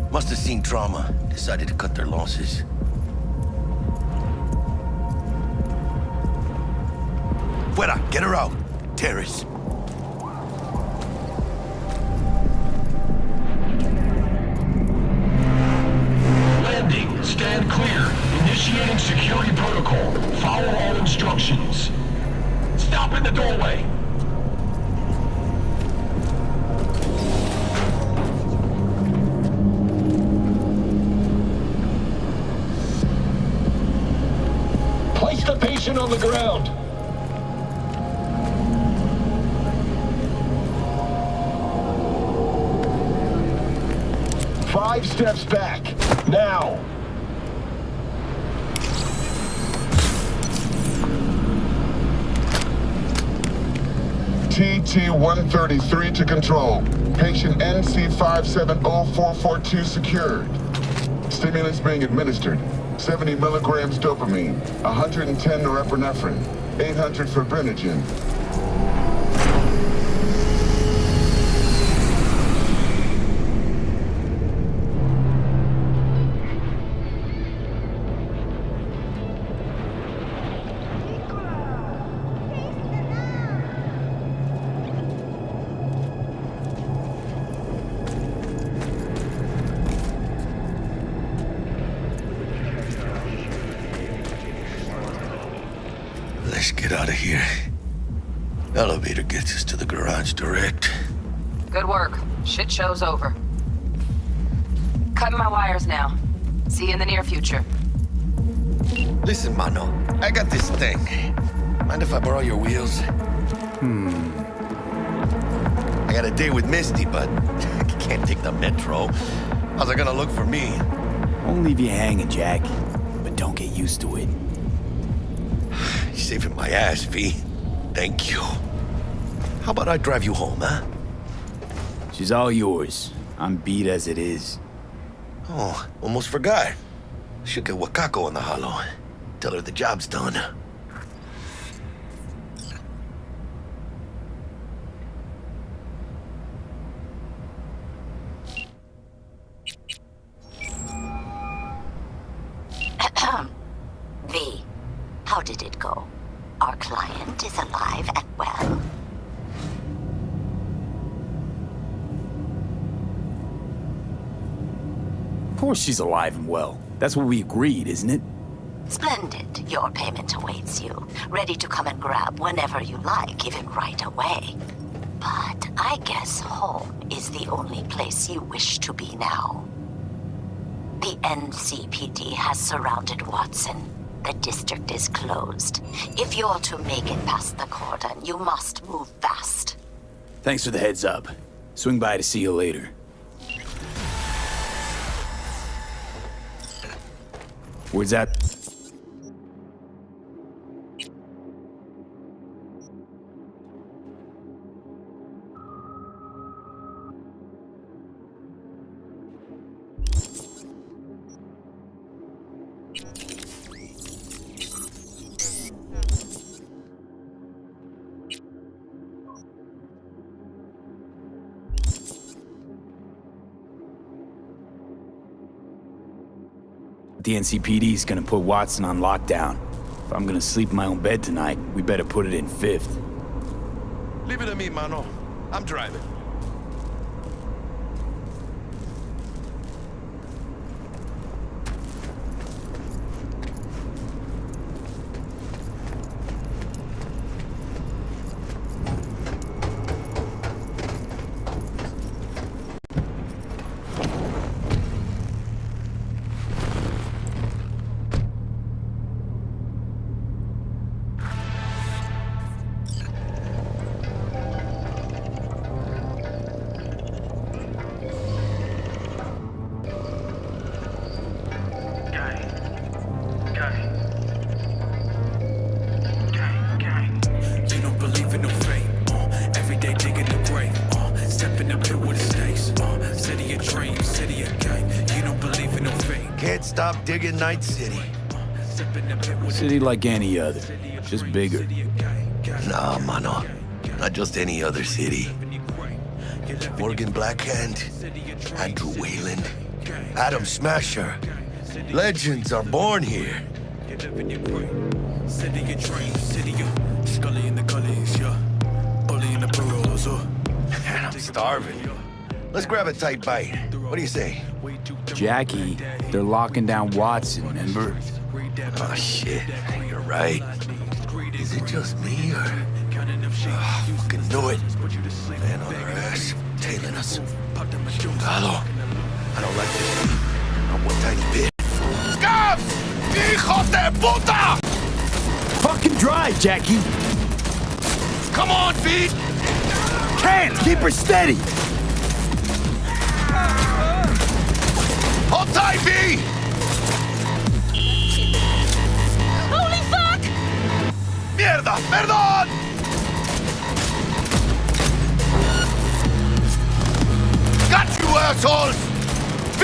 Must have seen Trauma. Decided to cut their losses. Fuera, get her out. Terrace. Landing. Stand clear. Initiating security protocol. Follow all instructions. Stop in the doorway. Place the patient on the ground. Five steps back. Now. TT-133 to control. Patient NC570442 secured. Stimulants being administered. 70 milligrams dopamine, 110 norepinephrine, 800 fibrinogen. Let's get out of here. Elevator gets us to the garage direct. Good work. Shit show's over. Cutting my wires now. See you in the near future. Listen, mano. I got this thing. Mind if I borrow your wheels? I got a date with Misty, but I can't take the metro. How's it gonna look for me? Won't leave you hanging, Jack. But don't get used to it. You're saving my ass, V. Thank you. How about I drive you home, huh? She's all yours. I'm beat as it is. Oh, almost forgot. Should get Wakako on the holo. Tell her the job's done. V, how did it go? Our client is alive and well? Of course she's alive and well. That's what we agreed, isn't it? Splendid. Your payment awaits you, ready to come and grab whenever you like, even right away. But I guess home is the only place you wish to be now. The NCPD has surrounded Watson. The district is closed. If you're to make it past the cordon, you must move fast. Thanks for the heads up. Swing by to see you later. Where's that? The NCPD's gonna put Watson on lockdown. If I'm gonna sleep in my own bed tonight, we better put it in fifth. Leave it to me, mano. I'm driving. Can't stop digging Night City. City like any other, just bigger. Nah, mano. Not just any other city. Morgan Blackhand, Andrew Wayland, Adam Smasher. Legends are born here. Man, I'm starving. Let's grab a tight bite. What do you say? Jackie, they're locking down Watson, remember? Oh, shit. You're right. Is it just me, or... Oh, fucking knew it. Man on our ass, tailing us. Chingado. I don't like this. Not one tiny bit. Scabs! Hijos de puta! Fucking drive, Jackie! Come on, V! Can't! Keep her steady! Hold tight, V! Holy fuck! Mierda! Perdón! Got you, assholes! V!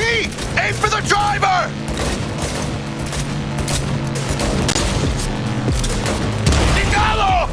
Aim for the driver! Chingado!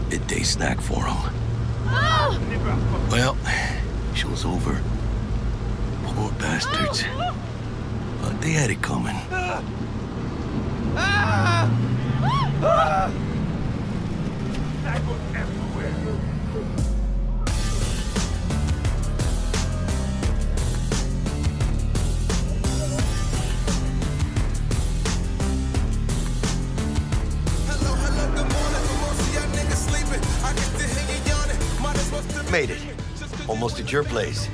midday snack for them. Well, show's over. Poor bastards. But they had it coming. Made it. Almost at your place.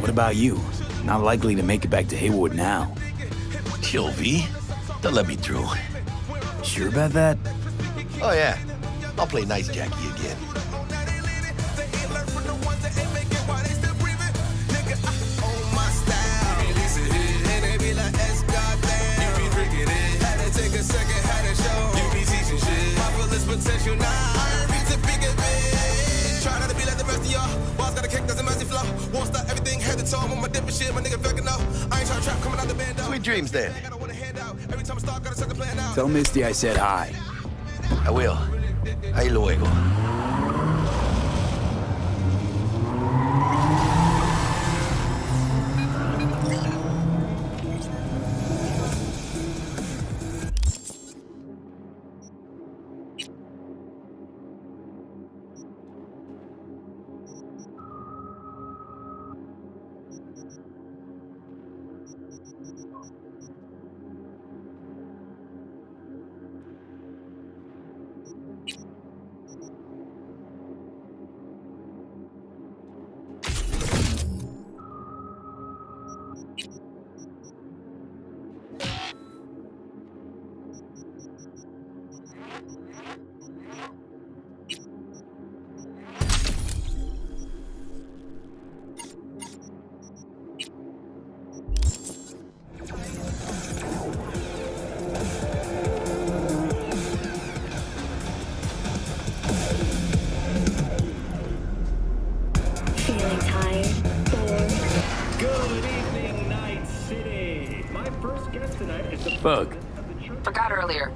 What about you? Not likely to make it back to Haywood now. Chill, V. They'll let me through. Sure about that? Oh, yeah. I'll play nice Jackie again. Sweet dreams, then. Tell Misty I said hi. I will. Ahí luego. Bug. Forgot earlier.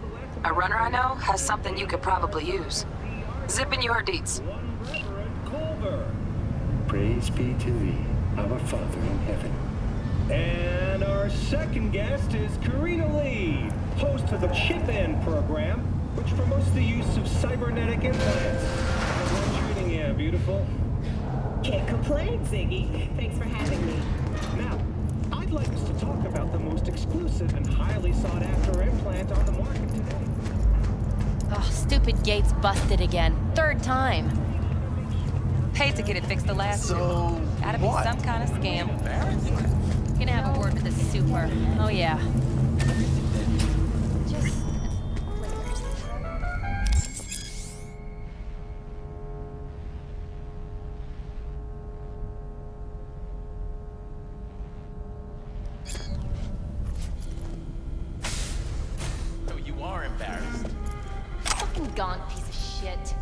A runner I know has something you could probably use. Zipping you her deets. Praise be to thee, our Father in heaven. And our second guest is Karina Lee, host of the Chip-In program, which promotes the use of cybernetic implants. How's that treating you, beautiful? Can't complain, Ziggy. Thanks for having me. Now, I'd like us to talk about the most exclusive and highly sought-after implant on the market today. Oh, stupid gate's busted again. Third time. Hate to get it fixed the last So, two. Gotta be what? some kind of scam. Gonna have a word with the super. Oh, yeah. So you are embarrassed. Fucking gone, piece of shit.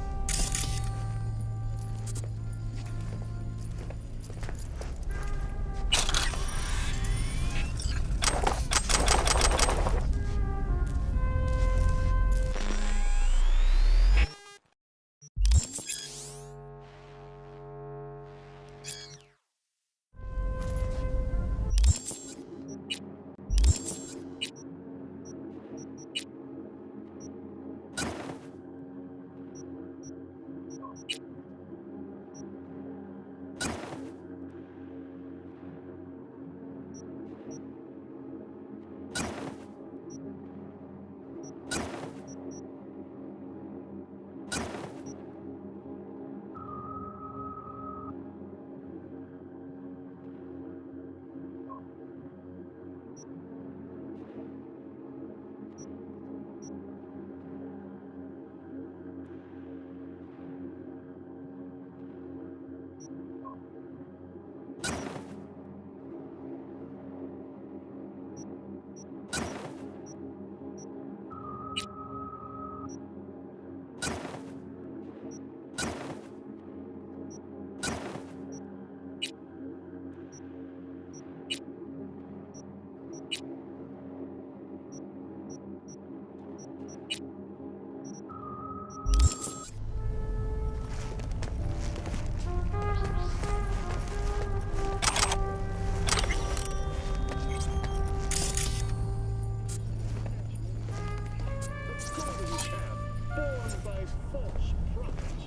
by false prophets.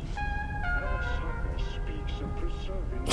Our software speaks of preserving.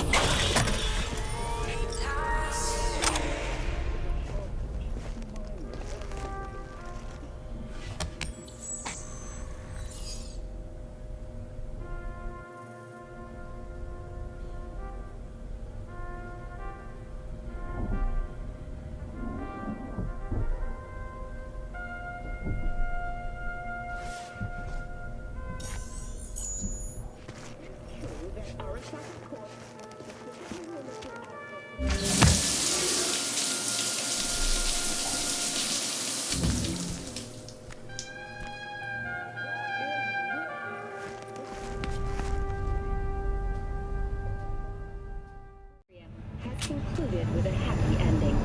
Concluded with a happy ending.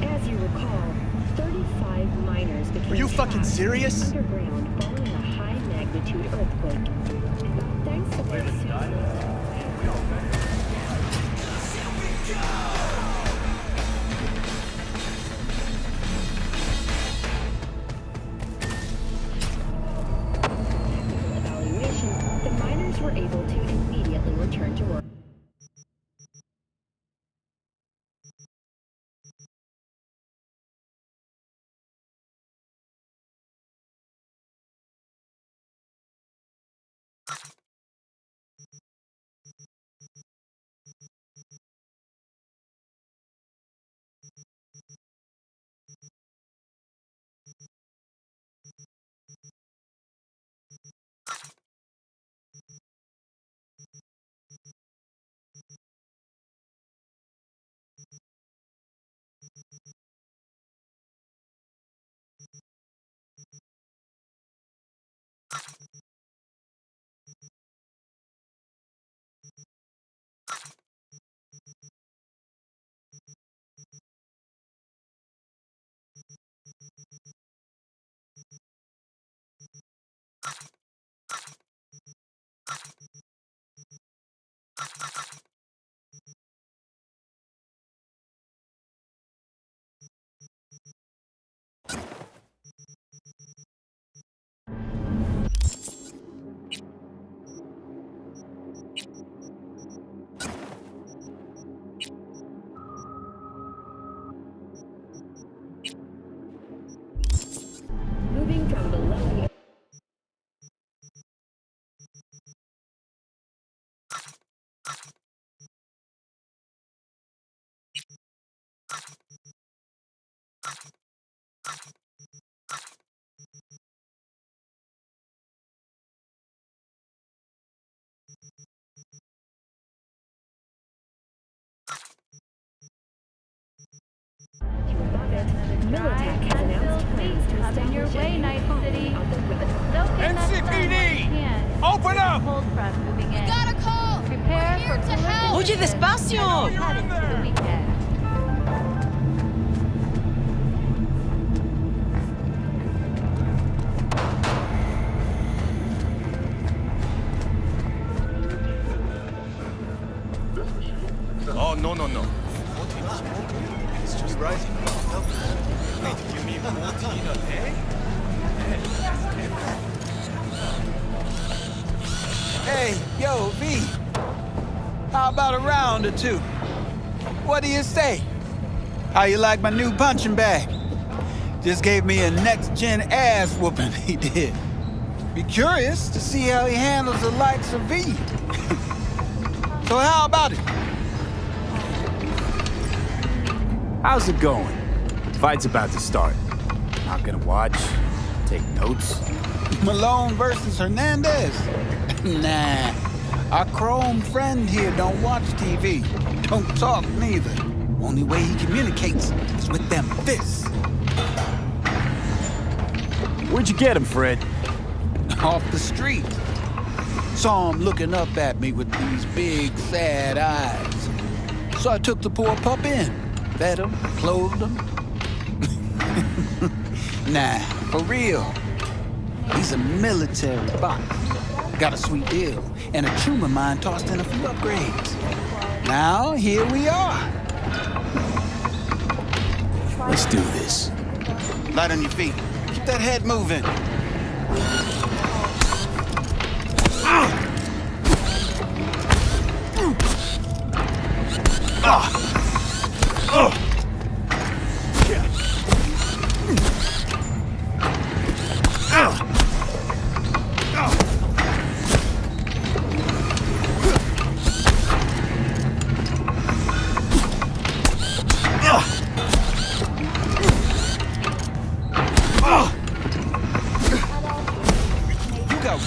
As you recall, 35 miners became Are you fucking serious? Underground following a high magnitude earthquake. Thanks to their evaluation, the miners were able to immediately return to work. Moving from below the Militech has announced plans to establish a new colony on the river. NCPD! Open up! We got a call! Prepare for to help! Oye, despacio! Oh, no, no, no. It's just rising. Wait, you mean 14 a day? Hey, yo, V. How about a round or two? What do you say? How you like my new punching bag? Just gave me a next-gen ass whooping, he did. Be curious to see how he handles the likes of V. So how about it? How's it going? Fight's about to start. Not gonna watch, take notes. Malone versus Hernandez? Nah. Our chrome friend here don't watch TV. Don't talk neither. Only way he communicates is with them fists. Where'd you get him, Fred? Off the street. Saw him looking up at me with these big, sad eyes. So I took the poor pup in. Fed him, clothed him. Nah, for real. He's a military bot. Got a sweet deal, and a tumor mine tossed in a few upgrades. Now, here we are. Let's do this. Light on your feet. Keep that head moving.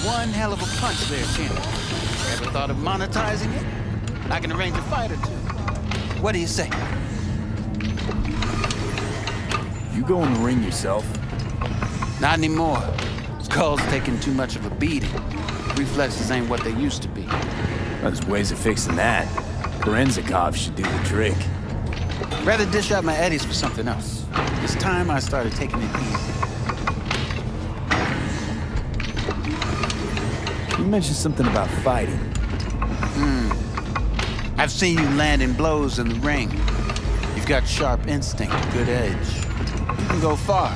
One hell of a punch there, Chin. Ever thought of monetizing it? I can arrange a fight or two. What do you say? You go in the ring yourself? Not anymore. Skull's taking too much of a beating. Reflexes ain't what they used to be. Well, there's ways of fixing that. Korenzikov should do the trick. Rather dish out my eddies for something else. It's time I started taking it easy. You mentioned something about fighting. I've seen you landing blows in the ring. You've got sharp instinct, good edge. You can go far,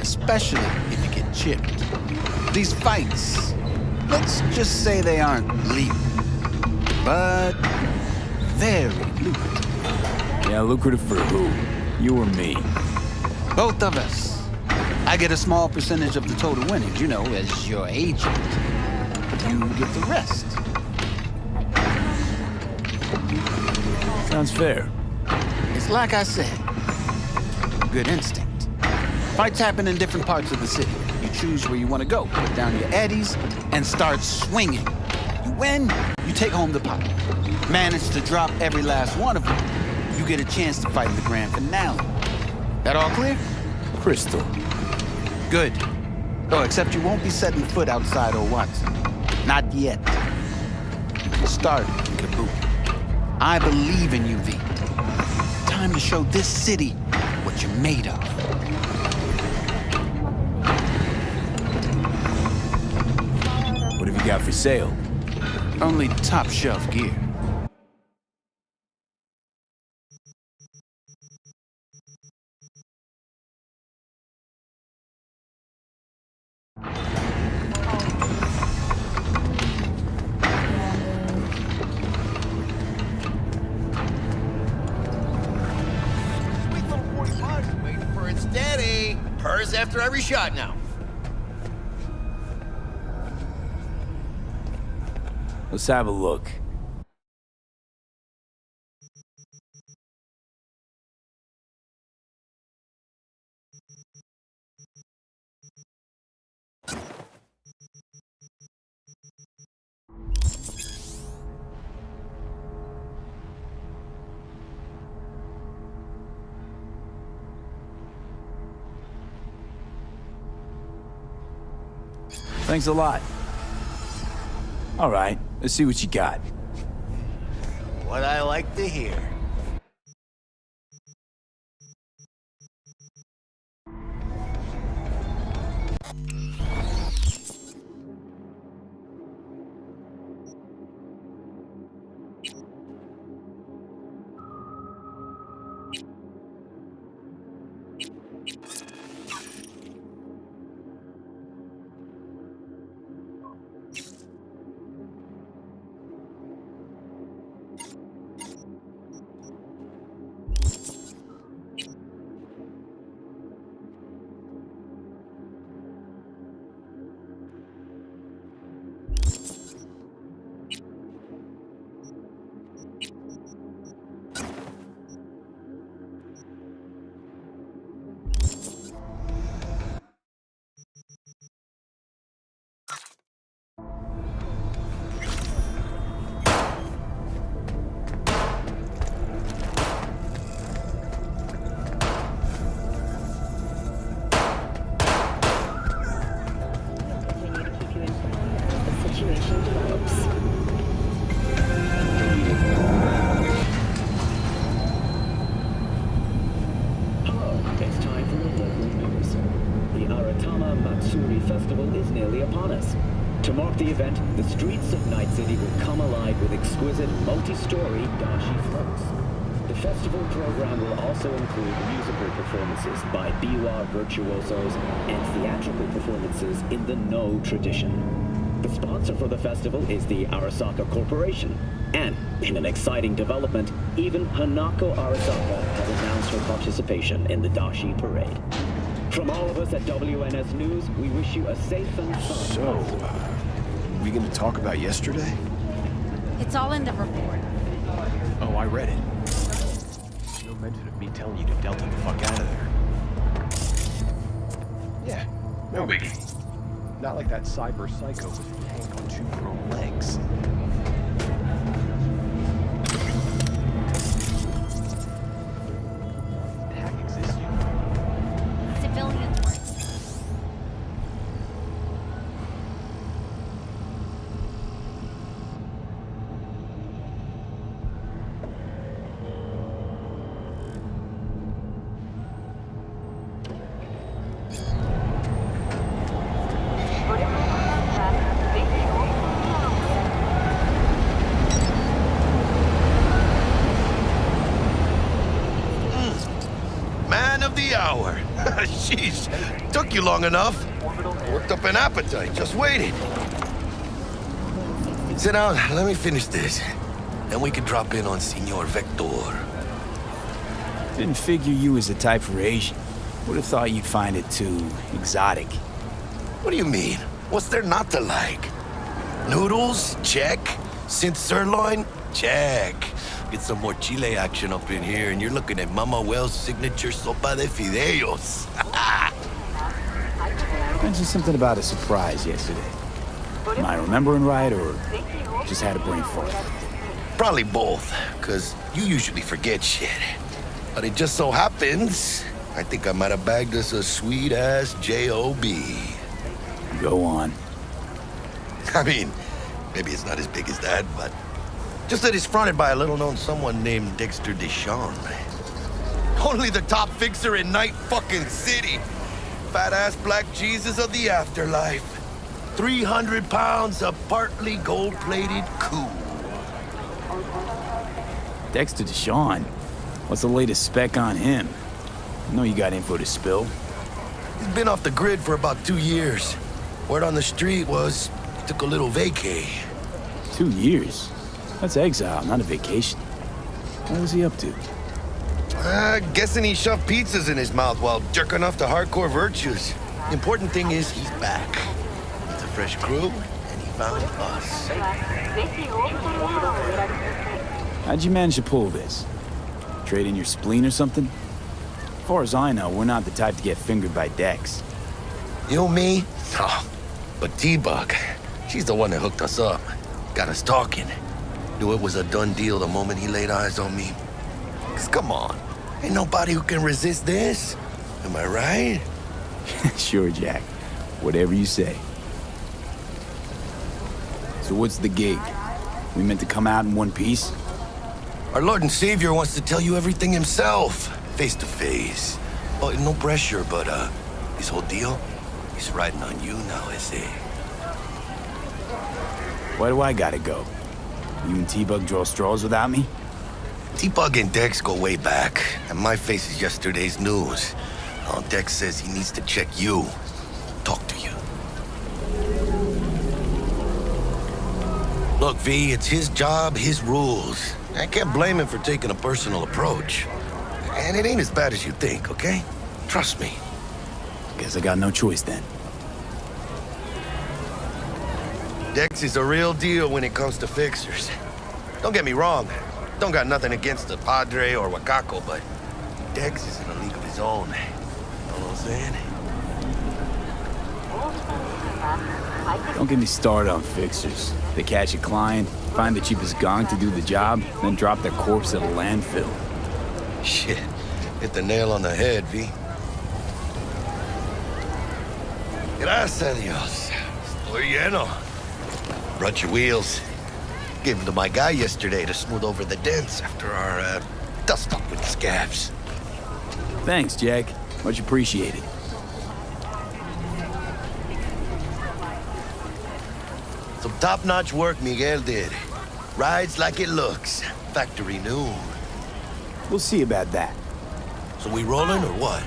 especially if you get chipped. These fights, let's just say they aren't lethal, but very lucrative. Yeah, lucrative for who? You or me? Both of us. I get a small percentage of the total winnings, you know, as your agent. You get the rest. Sounds fair. It's like I said, good instinct. Fights happen in different parts of the city. You choose where you want to go, put down your eddies, and start swinging. You win, you take home the pot. Manage to drop every last one of them, you get a chance to fight in the grand finale. That all clear? Crystal. Good. Oh, except you won't be setting foot outside or Watson. Not yet. You can start in Kabuki. I believe in you, V. Time to show this city what you're made of. What have you got for sale? Only top shelf gear. Steady. Purrs after every shot now. Let's have a look. Thanks a lot. All right, let's see what you got. What I like to hear. To mark the event, the streets of Night City will come alive with exquisite, multi-story dashi floats. The festival program will also include musical performances by biwa virtuosos and theatrical performances in the No tradition. The sponsor for the festival is the Arasaka Corporation. And, in an exciting development, even Hanako Arasaka has announced her participation in the Dashi Parade. From all of us at WNS News, we wish you a safe and fun. So, we gonna talk about yesterday? It's all in the report. Oh, I read it. No mention of me telling you to Delta the fuck out of there. Yeah, no biggie. Not like that cyber psycho with a tank on 2 chrome legs. The hack exists, you know. Civilians were. Man of the hour. Jeez, took you long enough. Worked up an appetite, just waiting. Sit down, let me finish this. Then we can drop in on Senor Vector. Didn't figure you was the type for Asian. Would have thought you'd find it too exotic. What do you mean? What's there not to like? Noodles? Check. Synth sirloin? Check. Get some more Chile action up in here, and you're looking at Mama Wells' signature sopa de fideos. Mentioned something about a surprise yesterday. Am I remembering right, or just had a brain fart? Probably both, because you usually forget shit. But it just so happens, I think I might have bagged us a sweet-ass J.O.B. Go on. I mean, maybe it's not as big as that, but just that it's fronted by a little-known someone named Dexter Deshawn. Only the top fixer in Night fucking City. Fat-ass black Jesus of the afterlife. 300 pounds of partly gold-plated cool. Dexter Deshawn? What's the latest spec on him? I know you got info to spill. He's been off the grid for about 2 years. Word on the street was he took a little vacay. 2 years? That's exile, not a vacation. What was he up to? Guessing he shoved pizzas in his mouth while jerking off to hardcore virtues. The important thing is he's back. It's a fresh crew, and he found us. How'd you manage to pull this? Trade in your spleen or something? As far as I know, we're not the type to get fingered by Dex. You, me? No. But T-Bug, she's the one that hooked us up. Got us talking. Knew it was a done deal the moment he laid eyes on me. 'Cause come on, ain't nobody who can resist this. Am I right? Sure, Jack. Whatever you say. So what's the gig? We meant to come out in one piece? Our Lord and Savior wants to tell you everything himself, face to face. Oh, no pressure, but this whole deal, he's riding on you now, is he? Why do I gotta go? You and T-Bug draw straws without me? T-Bug and Dex go way back, and my face is yesterday's news. Oh, Dex says he needs to check you, talk to you. Look, V, it's his job, his rules. I can't blame him for taking a personal approach. And it ain't as bad as you think, okay? Trust me. Guess I got no choice then. Dex is a real deal when it comes to fixers. Don't get me wrong. Don't got nothing against the Padre or Wakako, but Dex is in a league of his own. You know what I'm saying? Don't get me started on fixers. They catch a client, find the cheapest gong to do the job, then drop their corpse at a landfill. Shit. Hit the nail on the head, V. Gracias a Dios. Estoy lleno. Brought your wheels. Gave them to my guy yesterday to smooth over the dents after our dust-up with the scabs. Thanks, Jack. Much appreciated. Some top-notch work Miguel did. Rides like it looks. Factory new. We'll see about that. So we rolling or what?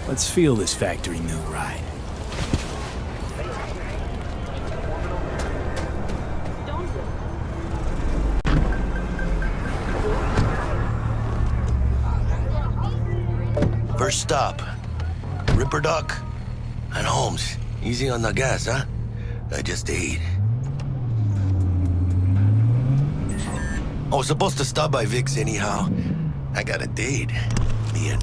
Let's feel this factory new ride. First stop, Ripper Duck and Holmes. Easy on the gas, huh? I just ate. I was supposed to stop by Vic's anyhow. I got a date. Me and...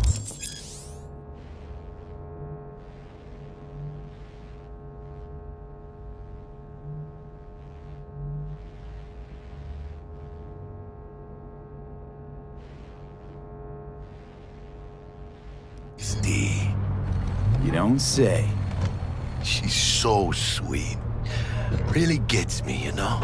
Steve. You don't say. She's so sweet. Really gets me, you know?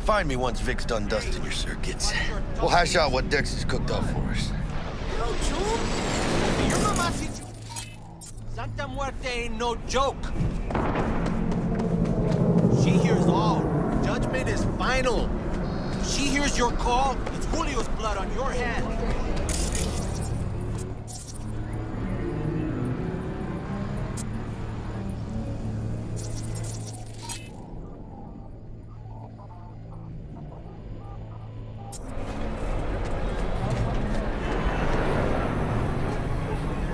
Find me once Vic's done dusting your circuits. We'll hash out what Dex has cooked up for us. Santa Muerte ain't no joke. She hears all. Judgment is final. She hears your call, it's Julio's blood on your hand.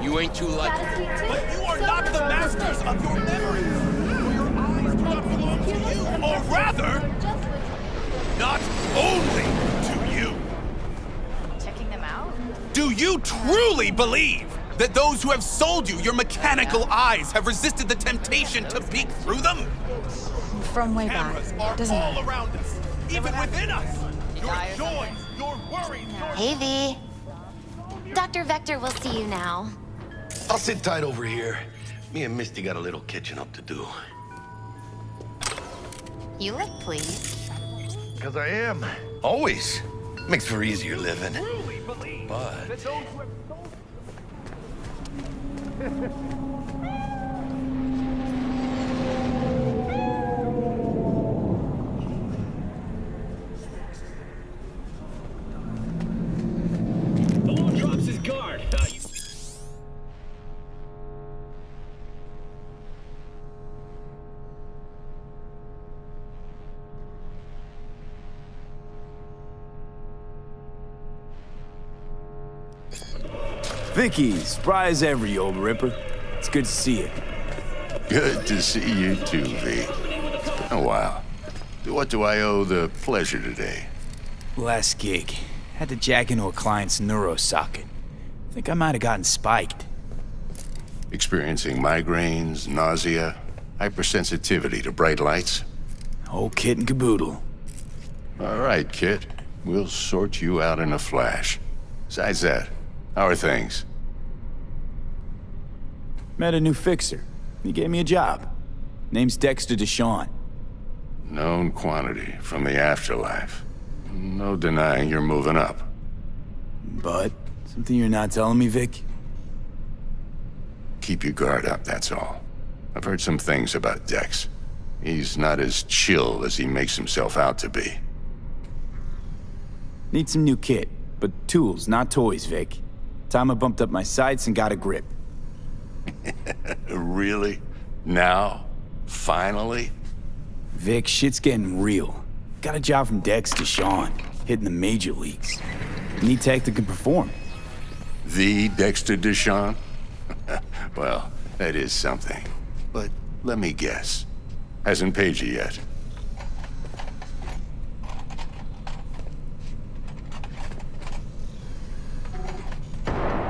You ain't too lucky. But you are not the masters of your memories. For your eyes do not belong to you. Or rather, not only to you. Checking them out? Do you truly believe that those who have sold you your mechanical eyes have resisted the temptation to peek through them? From way back. Cameras are Doesn't all matter. around us, even within us. Your joys, your worries, your... Hey, V. Dr. Vector will see you now. I'll sit tight over here. Me and Misty got a little catching up to do. You look pleased. Because I am. Always. Makes for easier living. But... The law drops his guard. Vicky, spry as ever, you old ripper. It's good to see you. Good to see you too, V. It's been a while. What do I owe the pleasure today? Last gig. Had to jack into a client's neuro socket. Think I might have gotten spiked. Experiencing migraines, nausea, hypersensitivity to bright lights? Whole kit and caboodle. All right, kid. We'll sort you out in a flash. Besides that, how are things? Met a new fixer. He gave me a job. Name's Dexter Deshawn. Known quantity from the afterlife. No denying you're moving up. But, something you're not telling me, Vic? Keep your guard up, that's all. I've heard some things about Dex. He's not as chill as he makes himself out to be. Need some new kit, but tools, not toys, Vic. Time I bumped up my sights and got a grip. Really? Now? Finally? Vic, shit's getting real. Got a job from Dex Deshawn, hitting the major leagues. Need tech that can perform. The Dexter Deshawn? Well, that is something. But let me guess. Hasn't paid you yet.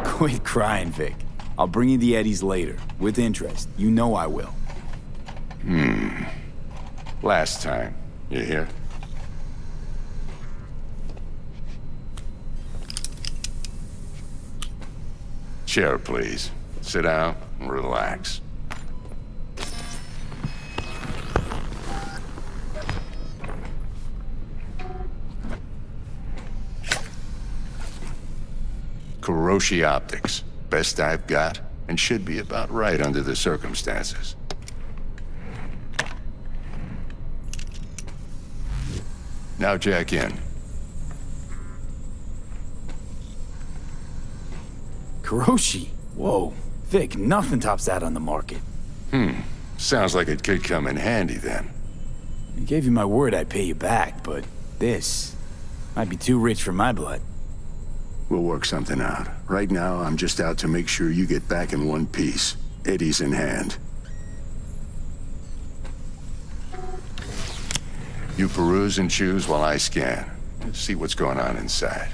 Quit crying, Vic. I'll bring you the eddies later, with interest. You know I will. Last time. You hear? Chair, please. Sit down and relax. Kuroshi Optics. Best I've got, and should be about right under the circumstances. Now jack in. Kuroshi? Whoa. Vic, nothing tops that on the market. Sounds like it could come in handy then. I gave you my word I'd pay you back, but this might be too rich for my blood. We'll work something out. Right now, I'm just out to make sure you get back in one piece. Eddie's in hand. You peruse and choose while I scan. See what's going on inside.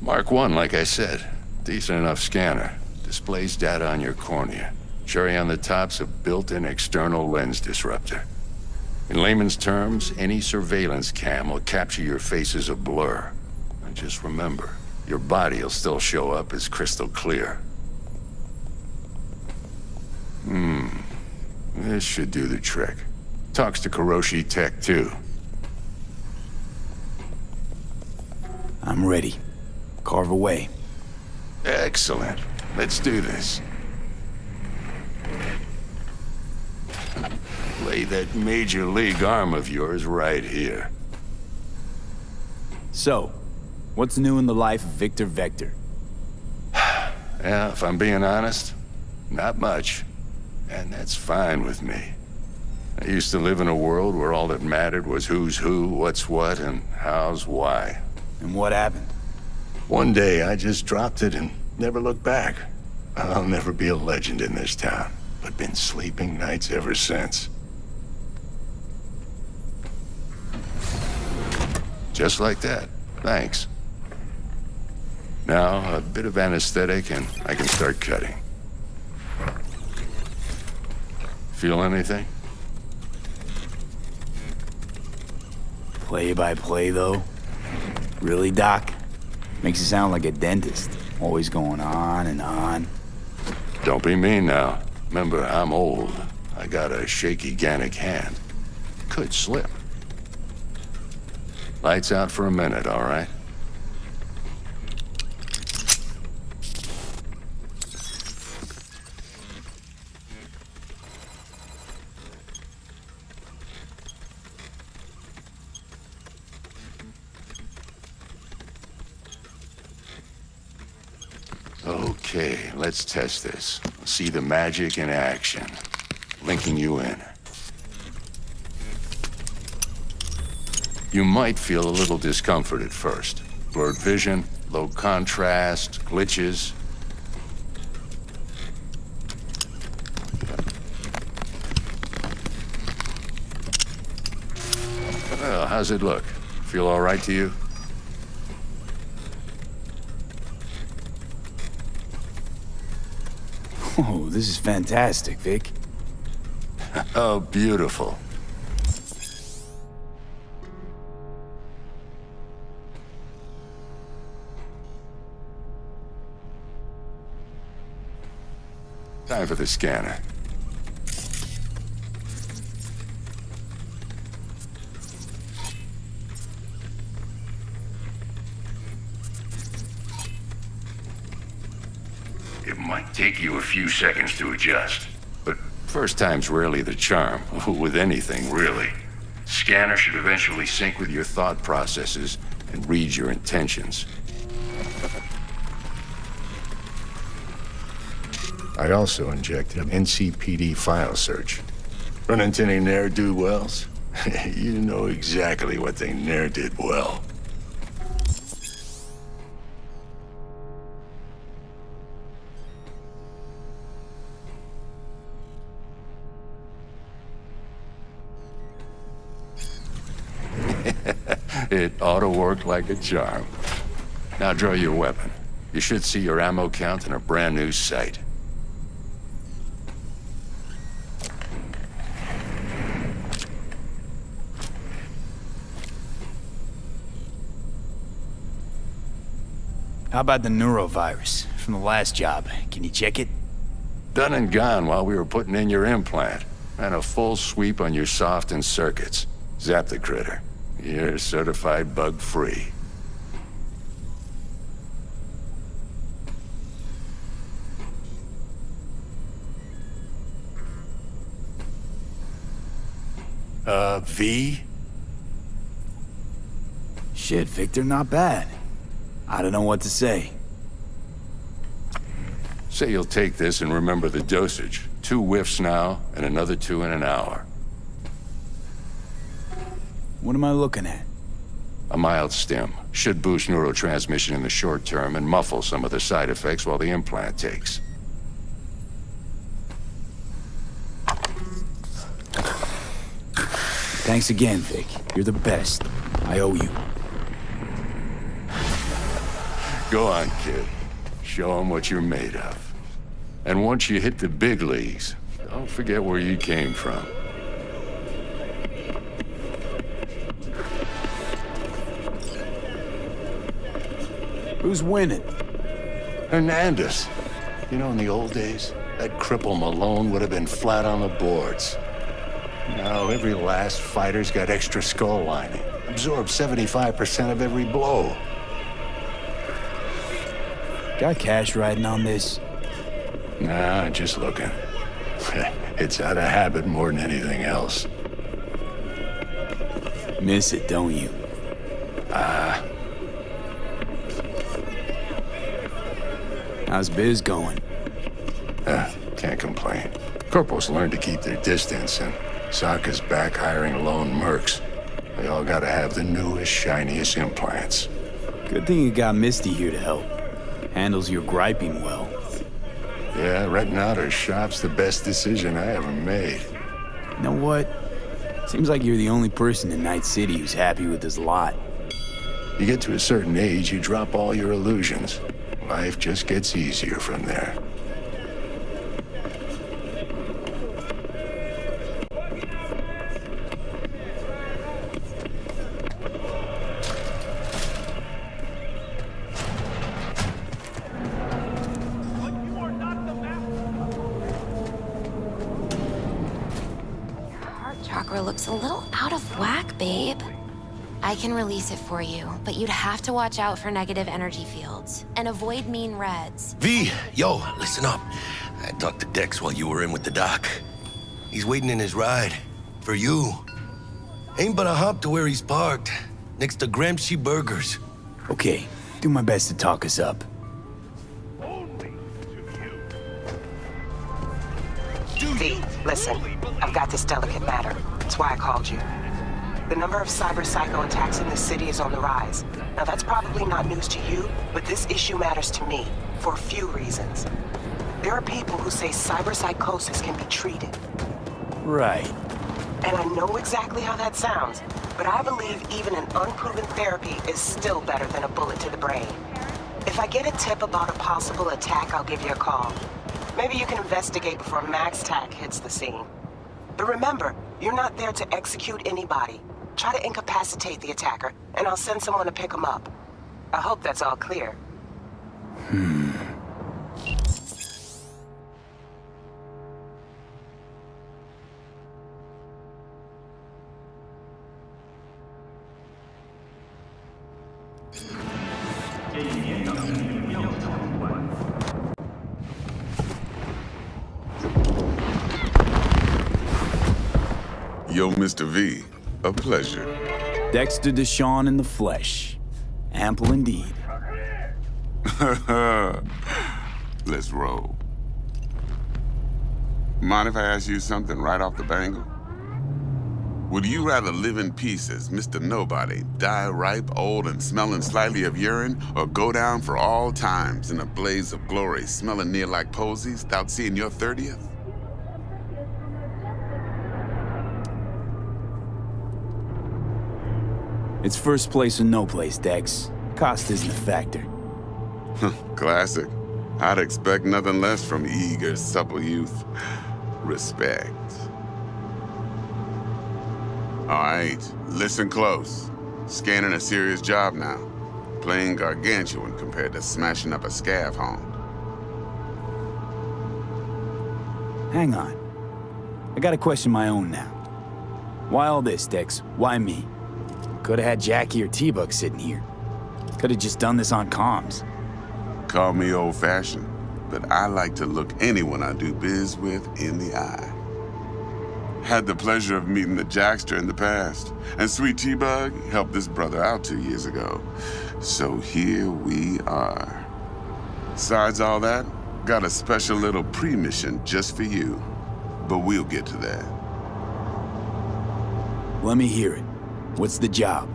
Mark 1, like I said. Decent enough scanner. Displays data on your cornea. Cherry on the top's a built-in external lens disruptor. In layman's terms, any surveillance cam will capture your face as a blur. And just remember, your body will still show up as crystal clear. This should do the trick. Talks to Kuroshi Tech, too. I'm ready. Carve away. Excellent. Let's do this. Lay that major league arm of yours right here. So, what's new in the life of Victor Vector? Yeah, if I'm being honest, not much. And that's fine with me. I used to live in a world where all that mattered was who's who, what's what, and how's why. And what happened? One day, I just dropped it and never looked back. I'll never be a legend in this town, but been sleeping nights ever since. Just like that. Thanks. Now, a bit of anesthetic and I can start cutting. Feel anything? Play by play, though? Really, Doc? Makes you sound like a dentist. Always going on and on. Don't be mean now. Remember, I'm old. I got a shaky Gannic hand. Could slip. Lights out for a minute, all right? Okay, let's test this. See the magic in action. Linking you in. You might feel a little discomfort at first. Blurred vision, low contrast, glitches. Well, how's it look? Feel all right to you? Oh, this is fantastic, Vic. Oh, beautiful. Time for the scanner. It might take you a few seconds to adjust, but first time's rarely the charm, with anything, really. Scanner should eventually sync with your thought processes and read your intentions. I also injected an NCPD file search. Run into any ne'er-do-wells? You know exactly what they ne'er did well. It ought to work like a charm. Now draw your weapon. You should see your ammo count in a brand new sight. How about the neurovirus from the last job? Can you check it? Done and gone while we were putting in your implant. And a full sweep on your soft and circuits. Zap the critter. You're certified bug-free. V? Shit, Victor, not bad. I don't know what to say. Say you'll take this and remember the dosage. 2 whiffs now, and another 2 in an hour. What am I looking at? A mild stim. Should boost neurotransmission in the short term and muffle some of the side effects while the implant takes. Thanks again, Vic. You're the best. I owe you. Go on, kid. Show them what you're made of. And once you hit the big leagues, don't forget where you came from. Who's winning? Hernandez. You know, in the old days, that cripple Malone would have been flat on the boards. Now, every last fighter's got extra skull lining. Absorbs 75% of every blow. Got cash riding on this? Nah, just looking. It's out of habit more than anything else. Miss it, don't you? How's biz going? Can't complain. Corporals learn to keep their distance, and Sokka's back hiring lone mercs. They all gotta have the newest, shiniest implants. Good thing you got Misty here to help. Handles your griping well. Yeah, renting out her shop's the best decision I ever made. You know what? Seems like you're the only person in Night City who's happy with this lot. You get to a certain age, you drop all your illusions. Life just gets easier from there. Chakra looks a little out of whack, babe. I can release it for you, but you'd have to watch out for negative energy fields and avoid mean reds. V, yo, listen up. I talked to Dex while you were in with the doc. He's waiting in his ride. For you. Ain't but a hop to where he's parked. Next to Gramsci Burgers. Okay, do my best to talk us up. V, listen. I've got this delicate matter. That's why I called you. The number of cyber psycho attacks in the city is on the rise. Now that's probably not news to you, but this issue matters to me for a few reasons. There are people who say cyber psychosis can be treated. Right. And I know exactly how that sounds, but I believe even an unproven therapy is still better than a bullet to the brain. If I get a tip about a possible attack, I'll give you a call. Maybe you can investigate before Max Tac hits the scene. But remember, you're not there to execute anybody. Try to incapacitate the attacker, and I'll send someone to pick him up. I hope that's all clear. Yo, Mr. V. A pleasure. Dexter Deshawn in the flesh. Ample indeed. Let's roll. Mind if I ask you something right off the bangle? Would you rather live in peace as Mr. Nobody, die ripe, old, and smelling slightly of urine, or go down for all times in a blaze of glory, smelling near like posies, without seeing your 30th? It's first place or no place, Dex. Cost isn't a factor. Classic. I'd expect nothing less from eager, supple youth. Respect. All right, listen close. Scanning a serious job now. Playing gargantuan compared to smashing up a scav home. Hang on. I got a question of my own now. Why all this, Dex? Why me? Could have had Jackie or T-Bug sitting here. Could have just done this on comms. Call me old-fashioned, but I like to look anyone I do biz with in the eye. Had the pleasure of meeting the Jackster in the past, and Sweet T-Bug helped this brother out 2 years ago. So here we are. Besides all that, got a special little pre-mission just for you. But we'll get to that. Let me hear it. What's the job?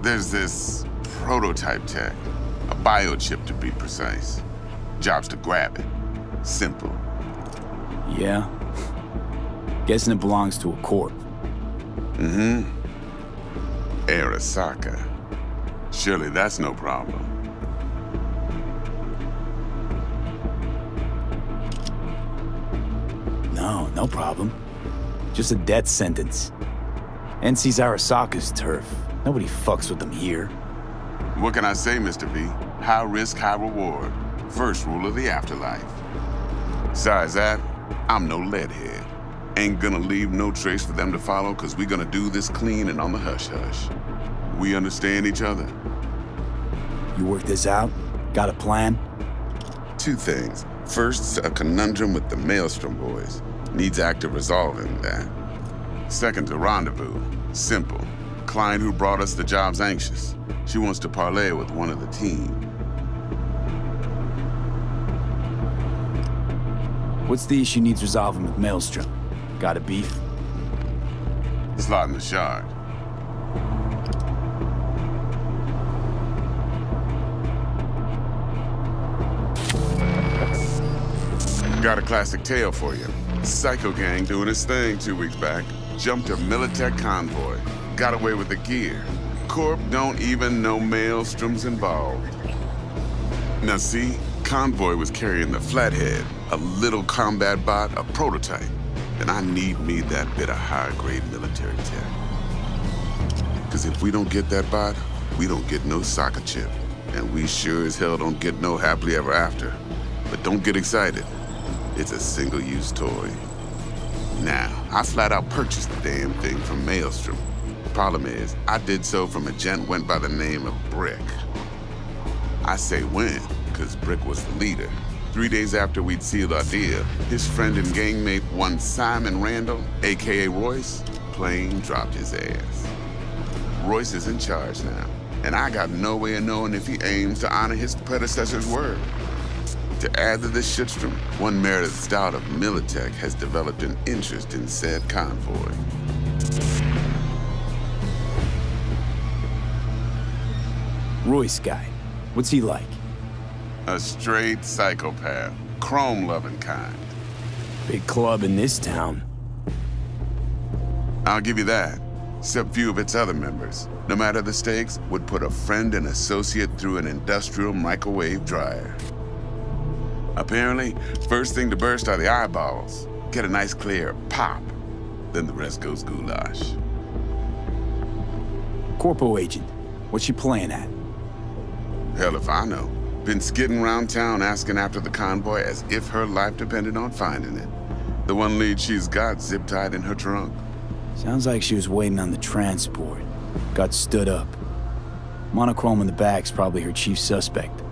There's this prototype tech, a biochip to be precise. Job's to grab it. Simple. Yeah? Guessing it belongs to a corp. Mm-hmm. Arasaka. Surely that's no problem. No problem. Just a death sentence. NC's Arasaka's turf. Nobody fucks with them here. What can I say, Mr. V? High risk, high reward. First rule of the afterlife. Besides that, I'm no leadhead. Ain't gonna leave no trace for them to follow, cause we gonna do this clean and on the hush-hush. We understand each other? You work this out? Got a plan? Two things. First, a conundrum with the Maelstrom boys. Needs active resolving that. Second, a rendezvous. Simple. Client who brought us the job's anxious. She wants to parlay with one of the team. What's the issue needs resolving with Maelstrom? Got a beef? Slot in the shard. Got a classic tale for you. Psycho gang doing his thing 2 weeks back. Jumped a Militech convoy. Got away with the gear. Corp don't even know Maelstrom's involved. Now see, convoy was carrying the Flathead, a little combat bot, a prototype. And I need me that bit of high-grade military tech. Cause if we don't get that bot, we don't get no soccer chip. And we sure as hell don't get no happily ever after. But don't get excited. It's a single-use toy. Now, I flat out purchased the damn thing from Maelstrom. Problem is, I did so from a gent went by the name of Brick. I say when, cause Brick was the leader. 3 days after we'd sealed our deal, his friend and gangmate, one Simon Randall, AKA Royce, plain dropped his ass. Royce is in charge now, and I got no way of knowing if he aims to honor his predecessor's word. To add to this shitstorm, one Meredith Stout of Militech has developed an interest in said convoy. Royce guy. What's he like? A straight psychopath. Chrome-loving kind. Big club in this town. I'll give you that. Except few of its other members, no matter the stakes, would put a friend and associate through an industrial microwave dryer. Apparently, first thing to burst are the eyeballs. Get a nice clear pop. Then the rest goes goulash. Corpo agent. What's she playing at? Hell if I know. Been skidding around town asking after the convoy as if her life depended on finding it. The one lead she's got zip-tied in her trunk. Sounds like she was waiting on the transport. Got stood up. Monochrome in the back's probably her chief suspect.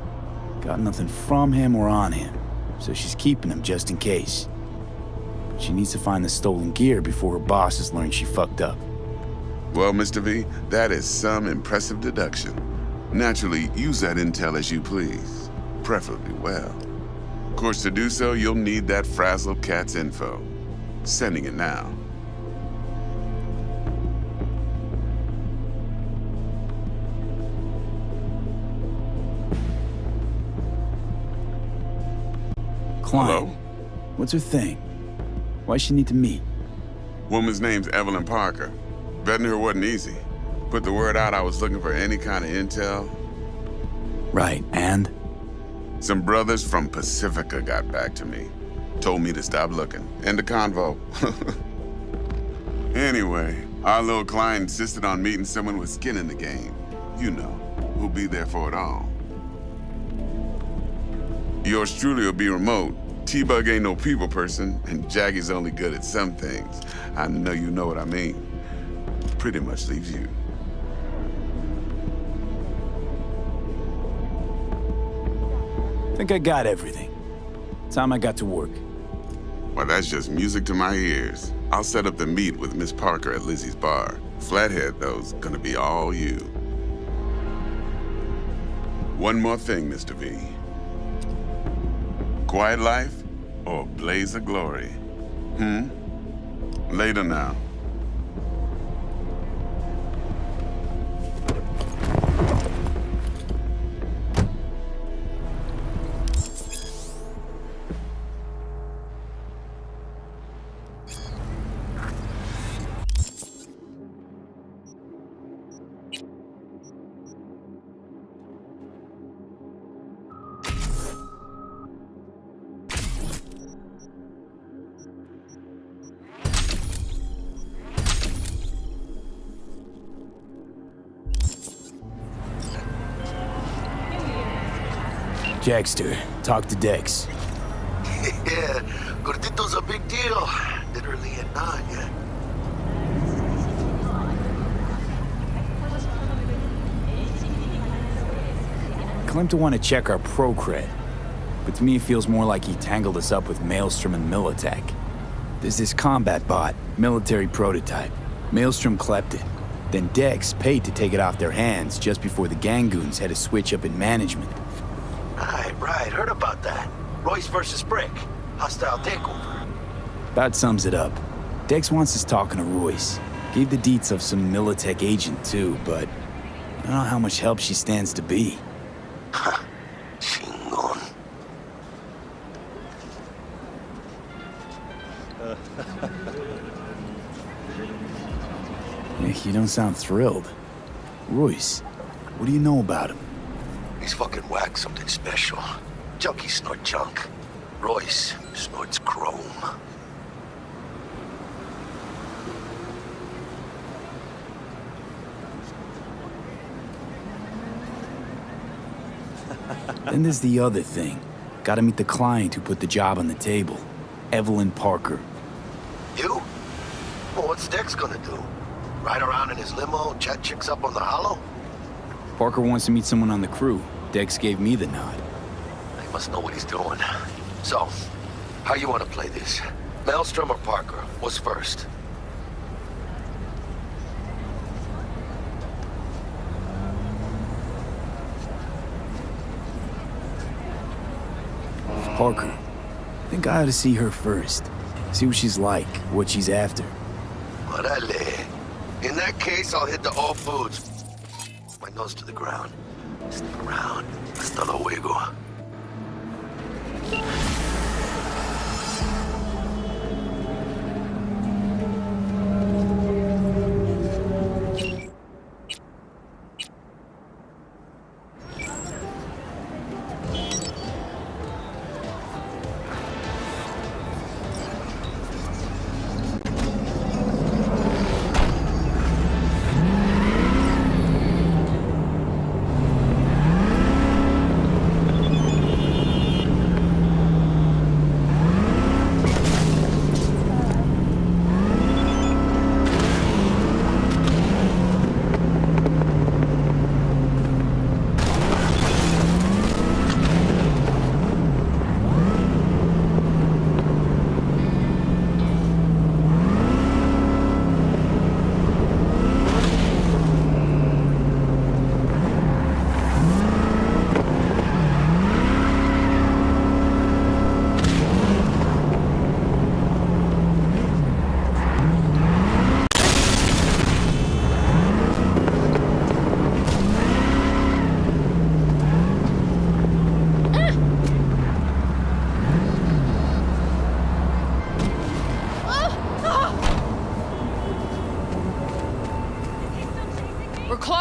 Got nothing from him or on him, so she's keeping him just in case. She needs to find the stolen gear before her bosses learn she fucked up. Well, Mr. V, that is some impressive deduction. Naturally, use that intel as you please, preferably well. Of course, to do so, you'll need that frazzled cat's info. Sending it now. Klein. Hello? What's her thing? Why's she need to meet? Woman's name's Evelyn Parker. Vetting her wasn't easy. Put the word out I was looking for any kind of intel. Right, and? Some brothers from Pacifica got back to me. Told me to stop looking. End of convo. Anyway, our little client insisted on meeting someone with skin in the game. You know, who'll be there for it all. Yours truly will be remote. T-Bug ain't no people person, and Jackie's only good at some things. I know you know what I mean. Pretty much leaves you. Think I got everything. Time I got to work. Well, that's just music to my ears. I'll set up the meet with Miss Parker at Lizzie's bar. Flathead, though's gonna be all you. One more thing, Mr. V. Quiet life or blaze of glory? Later now. Jackster, talk to Dex. Yeah, Gordito's a big deal. Literally at 9, yeah. Claimed to want to check our pro cred, but to me it feels more like he tangled us up with Maelstrom and Militech. There's this combat bot, military prototype. Maelstrom clept it. Then Dex paid to take it off their hands just before the Gangoons had a switch up in management. Right, heard about that. Royce versus Brick. Hostile takeover. About sums it up. Dex wants us talking to Royce. Gave the deets of some Militech agent too, but I don't know how much help she stands to be. Chingon. You don't sound thrilled. Royce, what do you know about him? He's fucking whack, something special. Junkies snort junk. Royce snorts chrome. Then there's the other thing. Gotta meet the client who put the job on the table. Evelyn Parker. You? Well, what's Dex gonna do? Ride around in his limo, chat chicks up on the hollow? Parker wants to meet someone on the crew. Dex gave me the nod. He must know what he's doing. So, how you want to play this? Maelstrom or Parker? What's first? Parker. I think I ought to see her first. See what she's like, what she's after. Orale. In that case, I'll hit the all foods. My nose to the ground. Stick around. Hasta luego.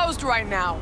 closed right now.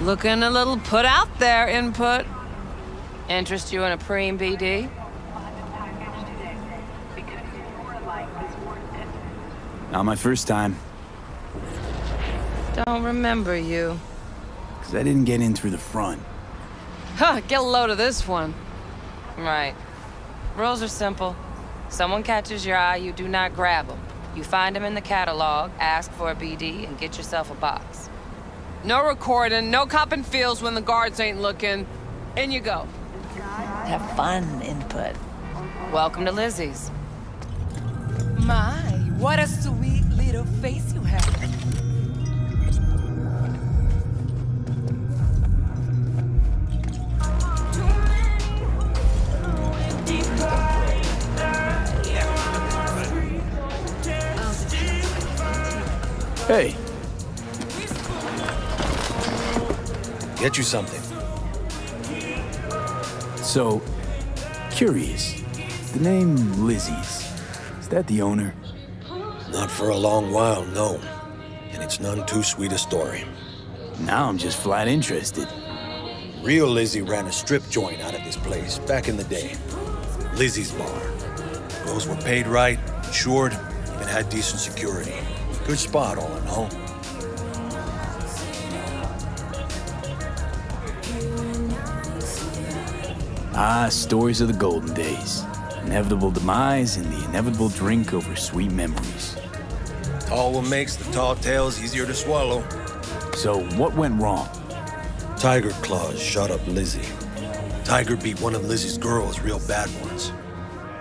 Looking a little put out there, Input. Interest you in a preem BD? Not my first time. Don't remember you. Because I didn't get in through the front. Huh, get a load of this one. Right. Rules are simple. Someone catches your eye, you do not grab them. You find them in the catalog, ask for a BD, and get yourself a box. No recording, no copping feels when the guards ain't looking. In you go. Have fun, Input. Welcome to Lizzie's. My, what a sweet little face you have. Hey. Get you something. So, curious. The name Lizzie's, is that the owner? Not for a long while, no. And it's none too sweet a story. Now I'm just flat interested. Real Lizzie ran a strip joint out of this place back in the day. Lizzie's Bar. Girls were paid right, insured, even had decent security. Good spot, all in all. Ah, stories of the golden days. Inevitable demise and the inevitable drink over sweet memories. Tall one makes the tall tales easier to swallow. So, what went wrong? Tiger Claws shot up Lizzie. Tiger beat one of Lizzie's girls real bad once.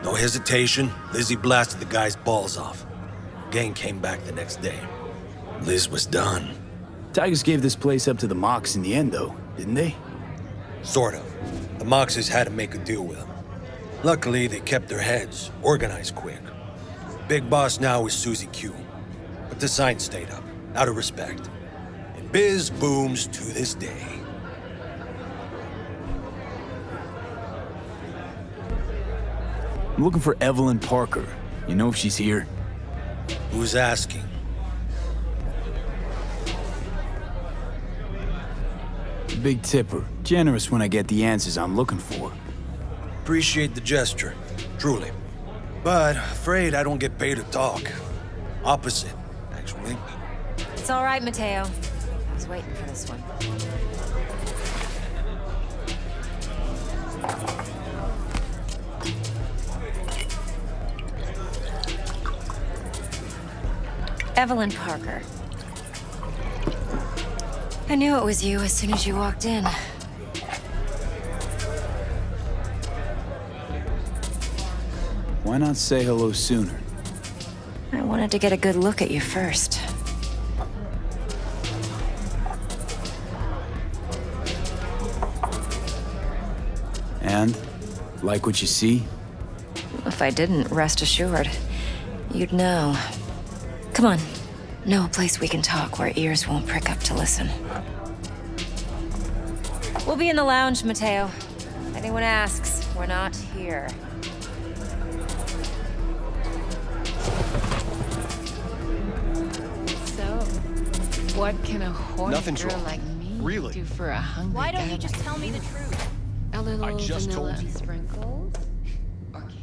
No hesitation, Lizzie blasted the guy's balls off. Gang came back the next day. Liz was done. Tigers gave this place up to the Mox in the end, though, didn't they? Sort of. The Moxes had to make a deal with them. Luckily, they kept their heads, organized quick. Big boss now is Susie Q. But the sign stayed up, out of respect. And biz booms to this day. I'm looking for Evelyn Parker. You know if she's here? Who's asking? Big tipper. Generous when I get the answers I'm looking for. Appreciate the gesture, truly. But afraid I don't get paid to talk. Opposite, actually. It's all right, Mateo. I was waiting for this one. Evelyn Parker. I knew it was you as soon as you walked in. Why not say hello sooner? I wanted to get a good look at you first. And? Like what you see? If I didn't, rest assured, you'd know. Come on. Know a place we can talk where ears won't prick up to listen. We'll be in the lounge, Mateo. If anyone asks, we're not here. So, what can a horny Nothing's girl wrong. like me Really? do for a hungry Why don't guy you just like tell me the truth? A little I just vanilla told you. sprinkles? Okay.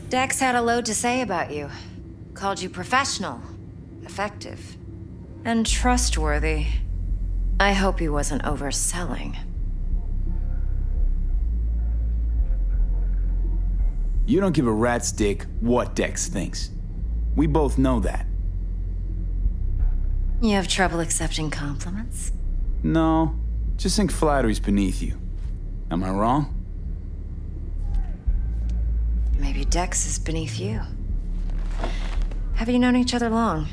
Dex had a load to say about you. Called you professional, effective, and trustworthy. I hope he wasn't overselling. You don't give a rat's dick what Dex thinks. We both know that. You have trouble accepting compliments? No, just think flattery's beneath you. Am I wrong? Maybe Dex is beneath you. Have you known each other long?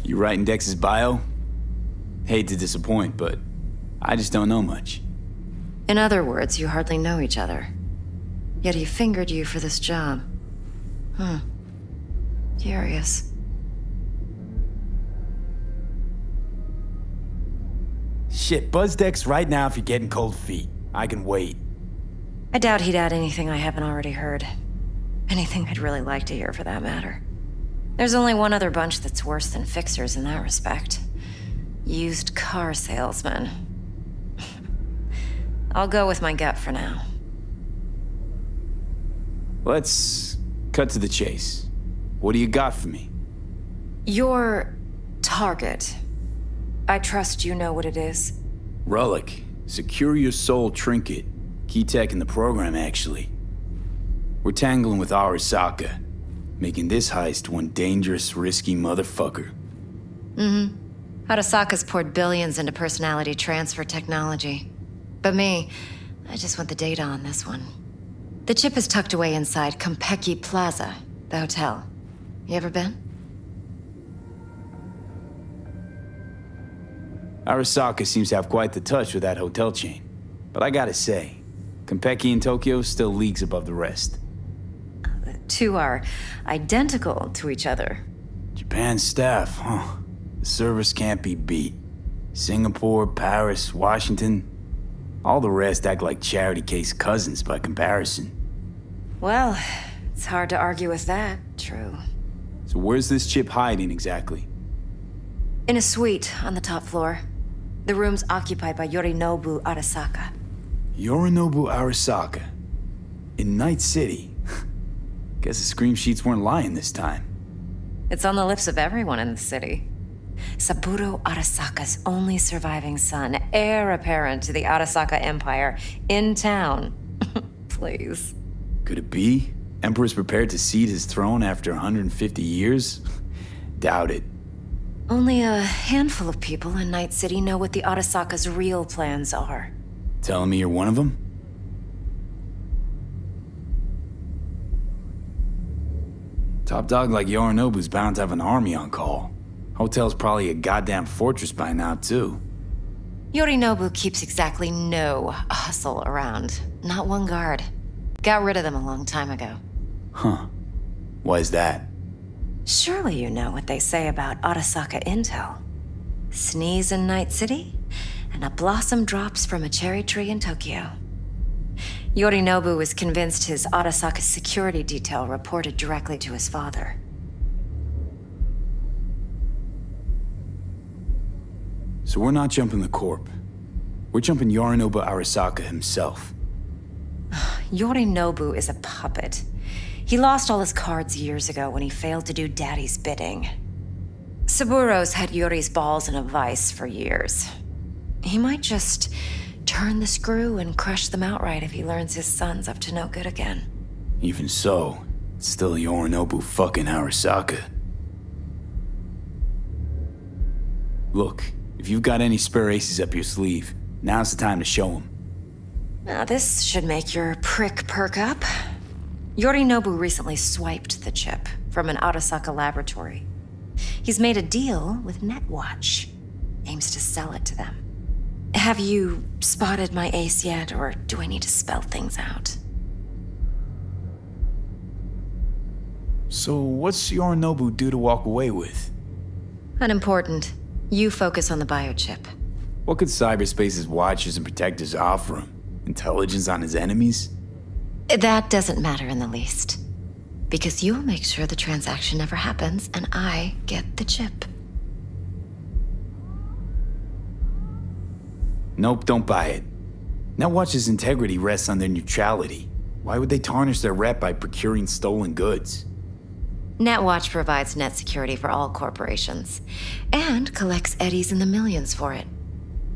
You writing Dex's bio? Hate to disappoint, but I just don't know much. In other words, you hardly know each other. Yet he fingered you for this job. Curious. Shit, buzz Dex right now if you're getting cold feet. I can wait. I doubt he'd add anything I haven't already heard. Anything I'd really like to hear, for that matter. There's only one other bunch that's worse than fixers in that respect. Used car salesmen. I'll go with my gut for now. Let's cut to the chase. What do you got for me? Your target. I trust you know what it is. Relic. Secure your soul trinket. Key tech in the program, actually. We're tangling with Arasaka, making this heist one dangerous, risky motherfucker. Arasaka's poured billions into personality transfer technology. But me, I just want the data on this one. The chip is tucked away inside Konpeki Plaza, the hotel. You ever been? Arasaka seems to have quite the touch with that hotel chain. But I gotta say, Konpeki in Tokyo still leagues above the rest. The two are identical to each other. Japan's staff, huh? The service can't be beat. Singapore, Paris, Washington. All the rest act like charity case cousins by comparison. Well, it's hard to argue with that, true. So where's this chip hiding exactly? In a suite on the top floor. The room's occupied by Yorinobu Arasaka. Yorinobu Arasaka. In Night City. Guess the scream sheets weren't lying this time. It's on the lips of everyone in the city. Saburo Arasaka's only surviving son, heir apparent to the Arasaka Empire, in town. Please. Could it be? Emperor's prepared to cede his throne after 150 years? Doubt it. Only a handful of people in Night City know what the Arasaka's real plans are. Telling me you're one of them? Top dog like Yorinobu's bound to have an army on call. Hotel's probably a goddamn fortress by now, too. Yorinobu keeps exactly no hustle around. Not one guard. Got rid of them a long time ago. Huh. Why is that? Surely you know what they say about Arasaka intel. Sneeze in Night City, and a blossom drops from a cherry tree in Tokyo. Yorinobu was convinced his Arasaka security detail reported directly to his father. So we're not jumping the Corp. We're jumping Yorinobu Arasaka himself. Yorinobu is a puppet. He lost all his cards years ago when he failed to do Daddy's bidding. Saburo's had Yuri's balls in a vice for years. He might just turn the screw and crush them outright if he learns his son's up to no good again. Even so, it's still Yorinobu fucking Arasaka. Look, if you've got any spare aces up your sleeve, now's the time to show them. Now, this should make your prick perk up. Yorinobu recently swiped the chip from an Arasaka laboratory. He's made a deal with Netwatch. Aims to sell it to them. Have you spotted my ace yet, or do I need to spell things out? So what's Yorinobu due to walk away with? Unimportant. You focus on the biochip. What could cyberspace's watchers and protectors offer him? Intelligence on his enemies? That doesn't matter in the least. Because you'll make sure the transaction never happens, and I get the chip. Nope, don't buy it. Netwatch's integrity rests on their neutrality. Why would they tarnish their rep by procuring stolen goods? Netwatch provides net security for all corporations, and collects eddies in the millions for it.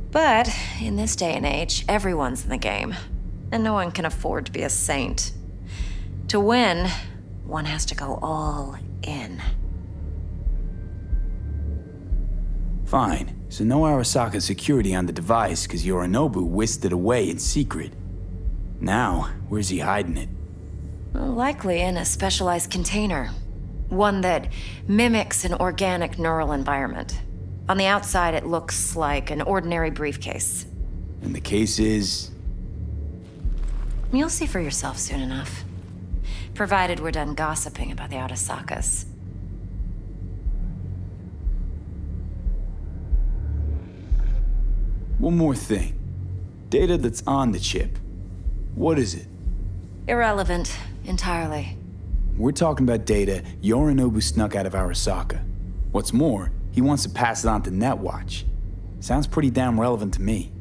But in this day and age, everyone's in the game, and no one can afford to be a saint. To win, one has to go all in. Fine, so no Arasaka security on the device because Yorinobu whisked it away in secret. Now, where's he hiding it? Well, likely in a specialized container. One that mimics an organic neural environment. On the outside, it looks like an ordinary briefcase. And the case is... You'll see for yourself soon enough. Provided we're done gossiping about the Arasakas. One more thing. Data that's on the chip. What is it? Irrelevant, entirely. We're talking about data Yorinobu snuck out of Arasaka. What's more, he wants to pass it on to Netwatch. Sounds pretty damn relevant to me.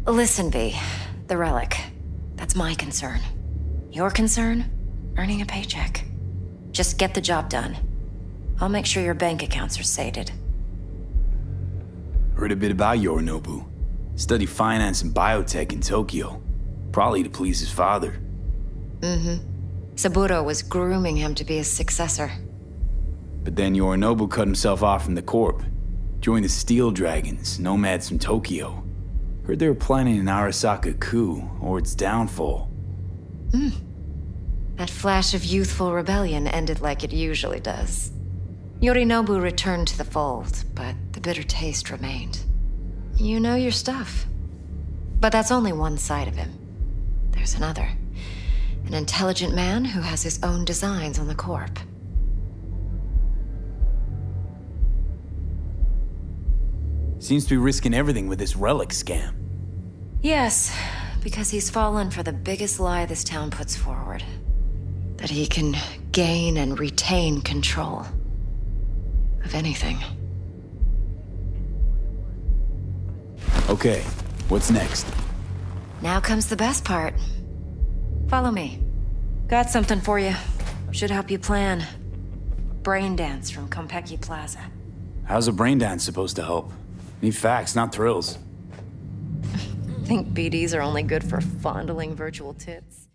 Listen, V. The relic. That's my concern. Your concern? Earning a paycheck. Just get the job done. I'll make sure your bank accounts are sated. Heard a bit about Yorinobu. Studied finance and biotech in Tokyo. Probably to please his father. Mm-hmm. Saburo was grooming him to be his successor. But then Yorinobu cut himself off from the Corp. Joined the Steel Dragons, nomads from Tokyo. Heard they were planning an Arasaka coup, or its downfall. That flash of youthful rebellion ended like it usually does. Yorinobu returned to the fold, but the bitter taste remained. You know your stuff. But that's only one side of him. There's another. An intelligent man who has his own designs on the Corp. Seems to be risking everything with this relic scam. Yes, because he's fallen for the biggest lie this town puts forward. That he can gain and retain control of anything. Okay, what's next? Now comes the best part. Follow me. Got something for you. Should help you plan. Brain dance from Konpeki Plaza. How's a brain dance supposed to help? Need facts, not thrills. Think BDs are only good for fondling virtual tits?